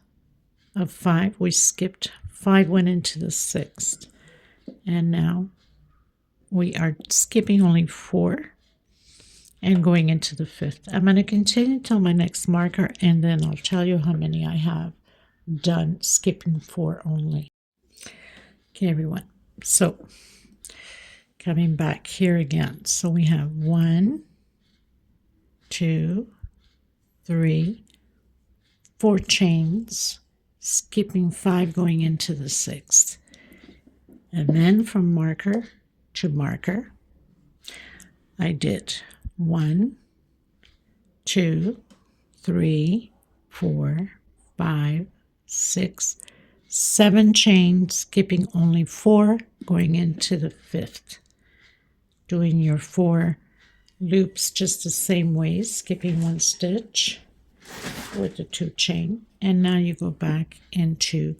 of 5, we skipped 5, went into the 6th, and now we are skipping only 4 and going into the 5th. I'm going to continue till my next marker, and then I'll tell you how many I have done skipping 4 only. Okay, everyone. So coming back here again. So we have 1, 2, 3, 4 chains, skipping 5, going into the 6th. And then from marker to marker, I did 1, 2, 3, 4, 5, 6, 7 chains, skipping only 4, going into the 5th, doing your 4 loops just the same way, skipping one stitch with the 2 chain, and now you go back into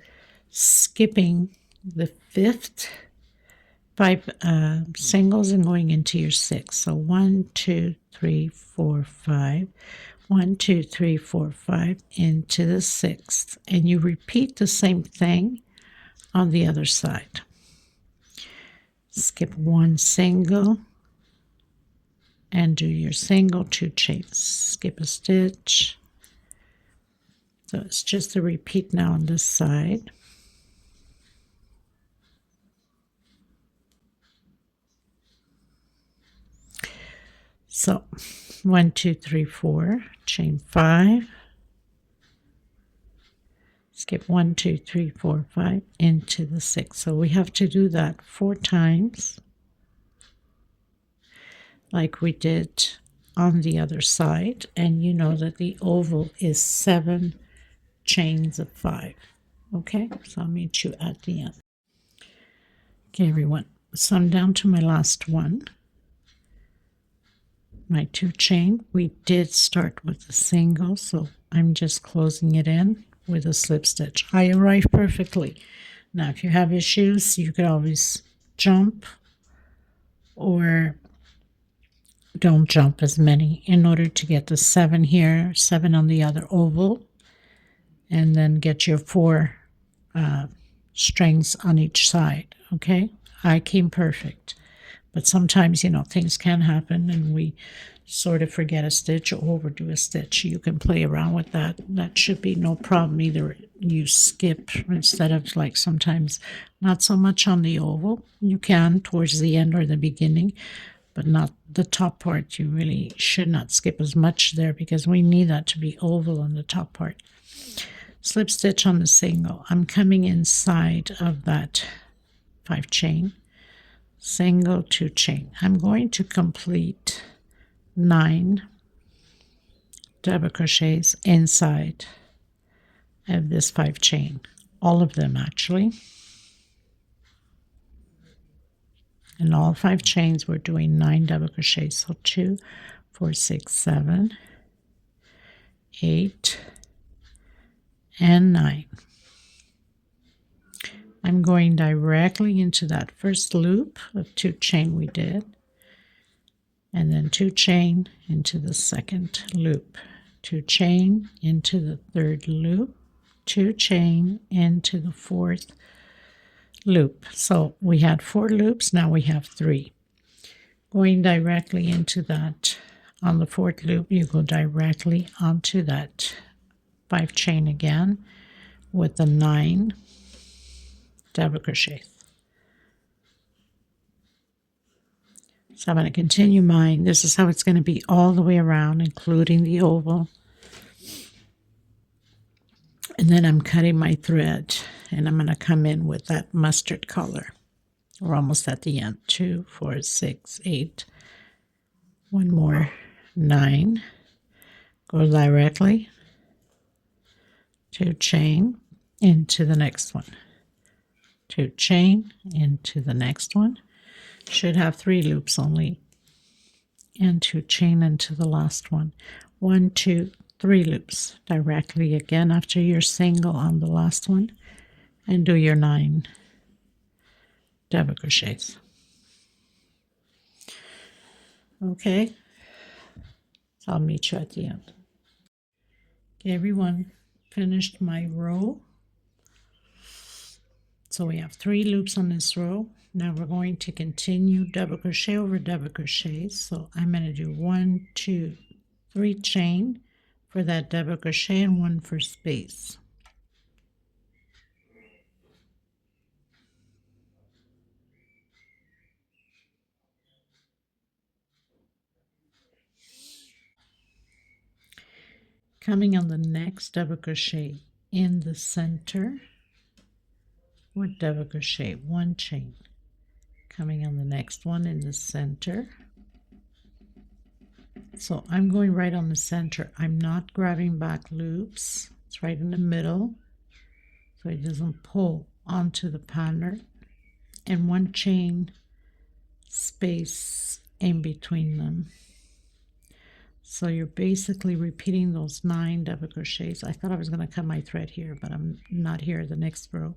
skipping the 5th 5 singles and going into your 6. So 1 2 3 4 5, 1 2 3 4 5 into the 6th, and you repeat the same thing on the other side. Skip 1 single and do your single 2 chains, skip a stitch. So it's just a repeat now on this side. So 1 2 3 4, chain 5, skip 1 2 3 4 5 into the 6. So we have to do that 4 times like we did on the other side, and you know that the oval is 7 chains of 5. Okay, so I'll meet you at the end. Okay, everyone, so I'm down to my last one, my 2 chain. We did start with a single, so I'm just closing it in with a slip stitch. I arrived perfectly. Now if you have issues, you could always jump, or don't jump as many, in order to get the 7 here, 7 on the other oval, and then get your 4 strings on each side. Okay, I came perfect, but sometimes, you know, things can happen and we sort of forget a stitch or overdo a stitch. You can play around with that. That should be no problem. Either you skip instead of, like, sometimes not so much on the oval. You can towards the end or the beginning, but not the top part. You really should not skip as much there because we need that to be oval on the top part. Slip stitch on the single. I'm coming inside of that 5 chain, single 2 chain. I'm going to complete 9 double crochets inside of this 5 chain, all of them actually. In all 5 chains, we're doing 9 double crochets. So 2, 4, 6, 7, 8, and 9. I'm going directly into that first loop of 2 chain we did, and then 2 chain into the second loop, 2 chain into the third loop, 2 chain into the fourth loop. So we had 4 loops, now we have 3. Going directly into that, on the 4th loop, you go directly onto that 5 chain again with the 9 double crochets. So I'm going to continue mine. This is how it's going to be all the way around, including the oval. And then I'm cutting my thread, and I'm going to come in with that mustard color. We're almost at the end. 2, 4, 6, 8. One more. 9. Go directly. 2 chain into the next one. 2 chain into the next one. Should have 3 loops only. And 2 chain into the last one. 1, 2, 3 loops directly again after your single on the last one, and do your 9 double crochets. Okay, so I'll meet you at the end. Okay, everyone, finished my row. So we have 3 loops on this row. Now we're going to continue double crochet over double crochet. So I'm going to do 1, 2, 3 chain for that double crochet and 1 for space. Coming on the next double crochet in the center with double crochet 1 chain. Coming on the next one in the center. So I'm going right on the center. I'm not grabbing back loops. It's right in the middle, so it doesn't pull onto the pattern. And 1 chain space in between them. So you're basically repeating those 9 double crochets. I thought I was going to cut my thread here, but I'm not here, the next row.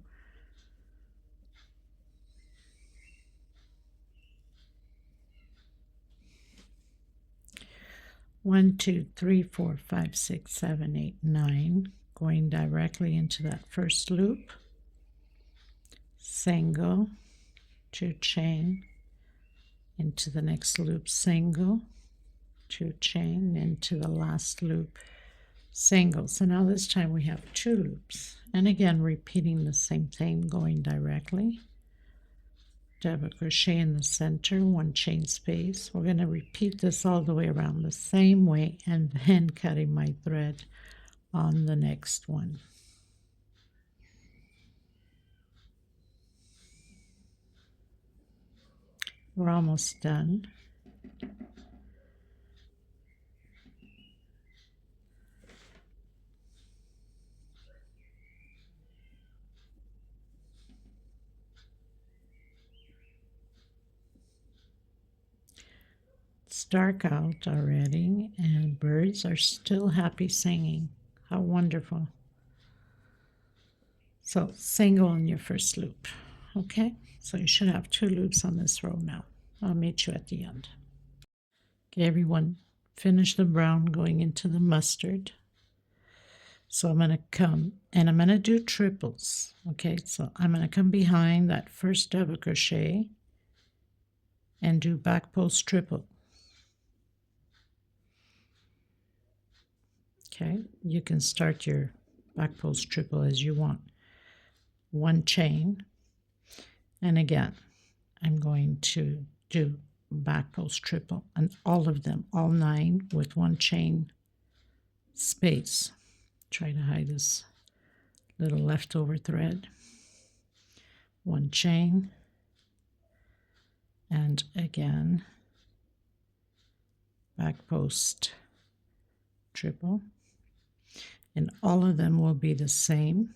One, two, three, 4, 5, 6, 7, 8, 9, going directly into that first loop, single, 2 chain, into the next loop, single, 2 chain, into the last loop, single. So now this time we have 2 loops, and again repeating the same thing, going directly, double crochet in the center, 1 chain space. We're going to repeat this all the way around the same way, and then cutting my thread on the next one. We're almost done. It's dark out already, and birds are still happy singing. How wonderful. So single on your first loop. Okay, so you should have 2 loops on this row now. I'll meet you at the end. Okay, everyone, finish the brown going into the mustard. So I'm going to come and I'm going to do triples. Okay, so I'm going to come behind that first double crochet and do back post triple. Okay, you can start your back post triple as you want. 1 chain, and again I'm going to do back post triple, and all of them, all 9 with 1 chain space. Try to hide this little leftover thread. 1 chain, and again back post triple, and all of them will be the same.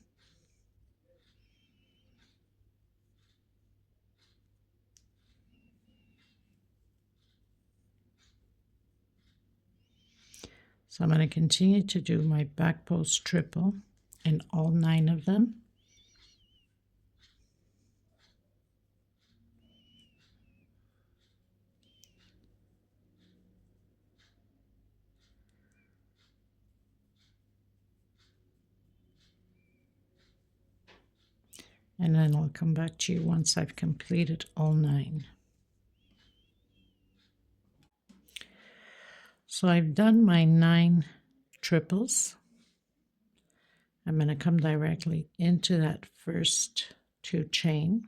So I'm going to continue to do my back post triple in all 9 of them. And then I'll come back to you once I've completed all 9. So I've done my 9 triples. I'm going to come directly into that first 2 chain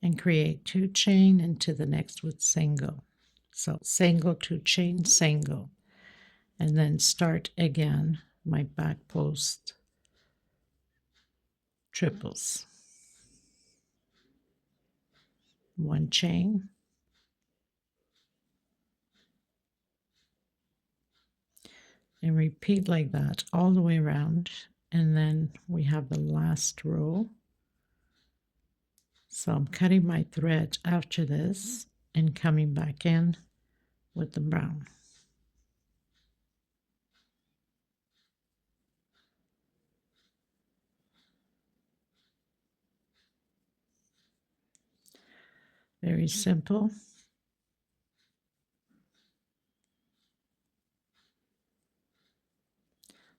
and create 2 chain into the next with single. So single, 2 chain, single, and then start again my back post triples. 1 chain, and repeat like that all the way around, and then we have the last row. So I'm cutting my thread after this and coming back in with the brown. Very simple.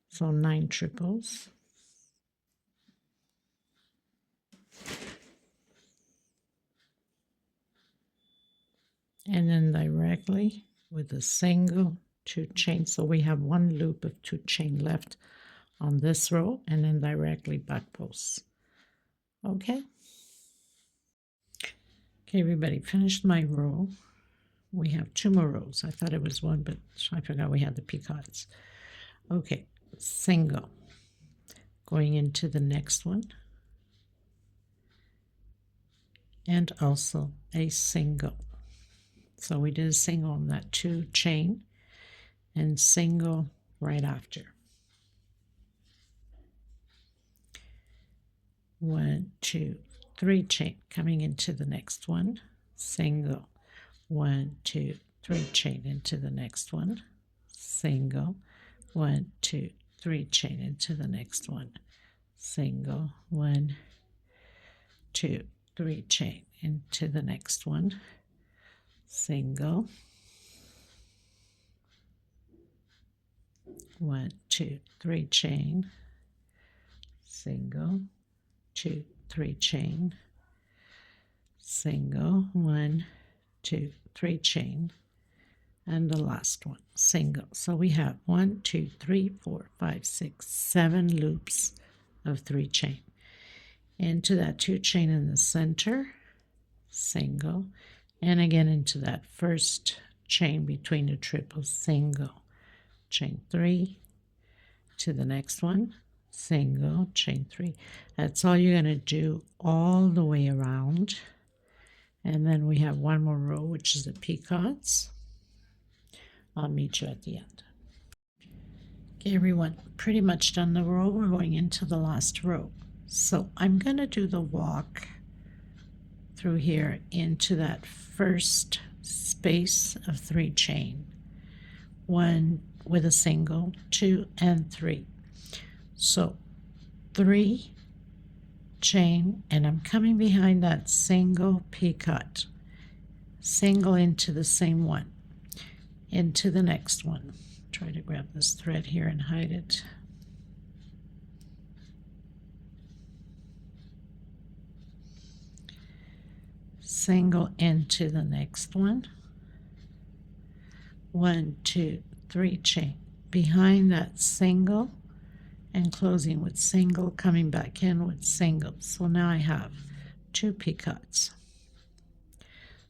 So 9 triples. And then directly with a single 2 chain. So we have 1 loop of 2 chain left on this row, and then directly back posts. Okay. Okay, everybody, finished my row. We have 2 more rows. I thought it was 1, but I forgot we had the peacocks. Okay, single going into the next one, and also a single. So we did a single on that 2 chain and single right after. 1, 2, 3 chain coming into the next one, single, 1, 2, 3 chain into the next one, single, 1, 2, 3, chain into the next one, single, 1, 2, 3, chain into the next one, single, 1, 2, 3, chain, single, 2, 3, chain, single, 1, 2, 3, chain, and the last one, single. So we have 1, 2, 3, 4, 5, 6, 7 loops of 3 chain. Into that 2 chain in the center, single, and again into that first chain between the triples, single, chain 3, to the next one, single, chain 3. That's all you're going to do all the way around. And then we have one more row, which is the picots. I'll meet you at the end. Okay, everyone, pretty much done the row. We're going into the last row. So I'm going to do the walk through here into that first space of 3 chain. 1 with a single, 2 and 3. So 3 chain, and I'm coming behind that single picot, single into the same one, into the next one. Try to grab this thread here and hide it. Single into the next one, 1, 2, 3 chain behind that single and closing with single, coming back in with single. So now I have 2 picots,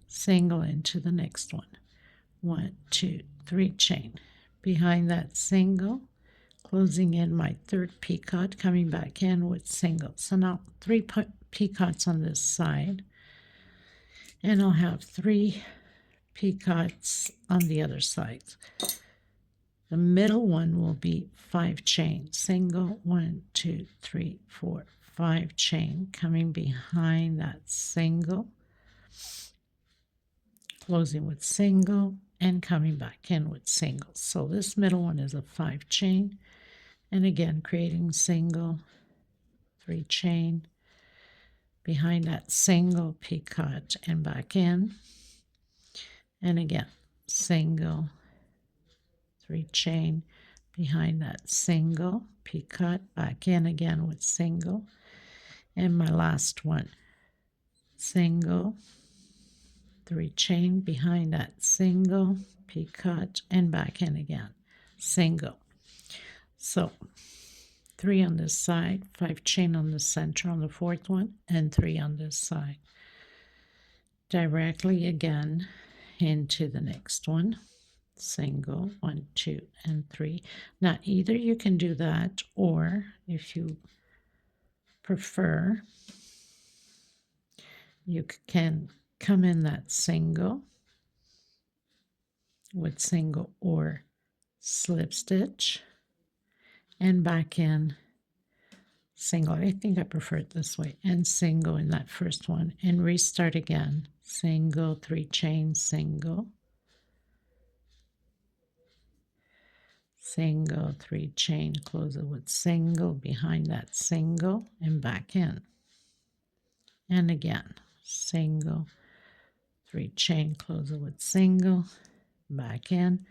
single into the next one, 1, 2, 3 chain behind that single, closing in my 3rd picot, coming back in with single. So now 3 picots on this side, and I'll have 3 picots on the other side. The middle one will be 5 chain, single, 1, 2, 3, 4, 5 chain, coming behind that single, closing with single, and coming back in with single. So this middle one is a 5 chain, and again creating single, 3 chain, behind that single picot and back in, and again single, 3 chain, behind that single picot, back in again with single, and my last one, single, 3 chain, behind that single picot and back in again, single. So 3 on this side, 5 chain on the center on the 4th one, and 3 on this side. Directly again into the next one, single, 1, 2, and 3. Now either you can do that, or if you prefer, you can come in that single with single or slip stitch and back in single. I think I prefer it this way, and single in that first one, and restart again, single, 3 chain, single, single, 3 chain, close it with single, behind that single and back in, and again single, 3 chain, close it with single, back in.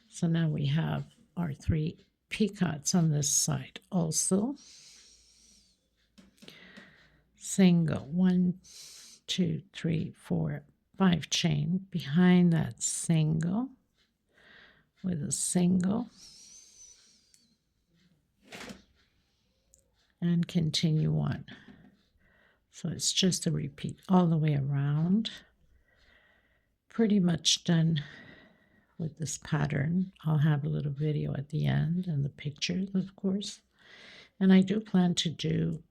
So now we have our 3 picots on this side. Also single, 1, 2, 3, 4, 5 chain, behind that single with a single, and continue on. So it's just a repeat all the way around. Pretty much done with this pattern. I'll have a little video at the end and the pictures, of course. And I do plan to do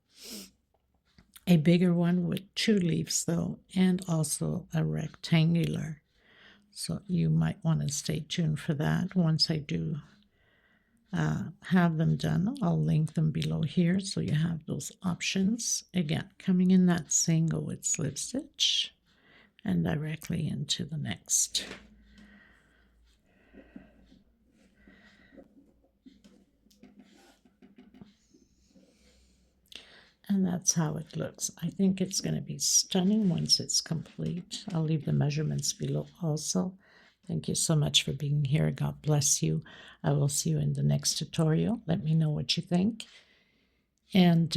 a bigger one with 2 leaves though, and also a rectangular. So you might want to stay tuned for that. Once I do have them done, I'll link them below here so you have those options. Again, coming in that single with slip stitch and directly into the next. that's how it looks. I think it's going to be stunning once it's complete. I'll leave the measurements below also. Thank you so much for being here. God bless you. I will see you in the next tutorial. Let me know what you think. And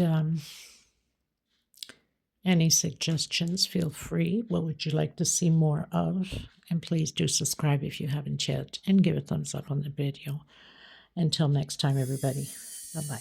any suggestions, feel free. What would you like to see more of? And please do subscribe if you haven't yet, and give a thumbs up on the video. Until next time, everybody. Bye-bye.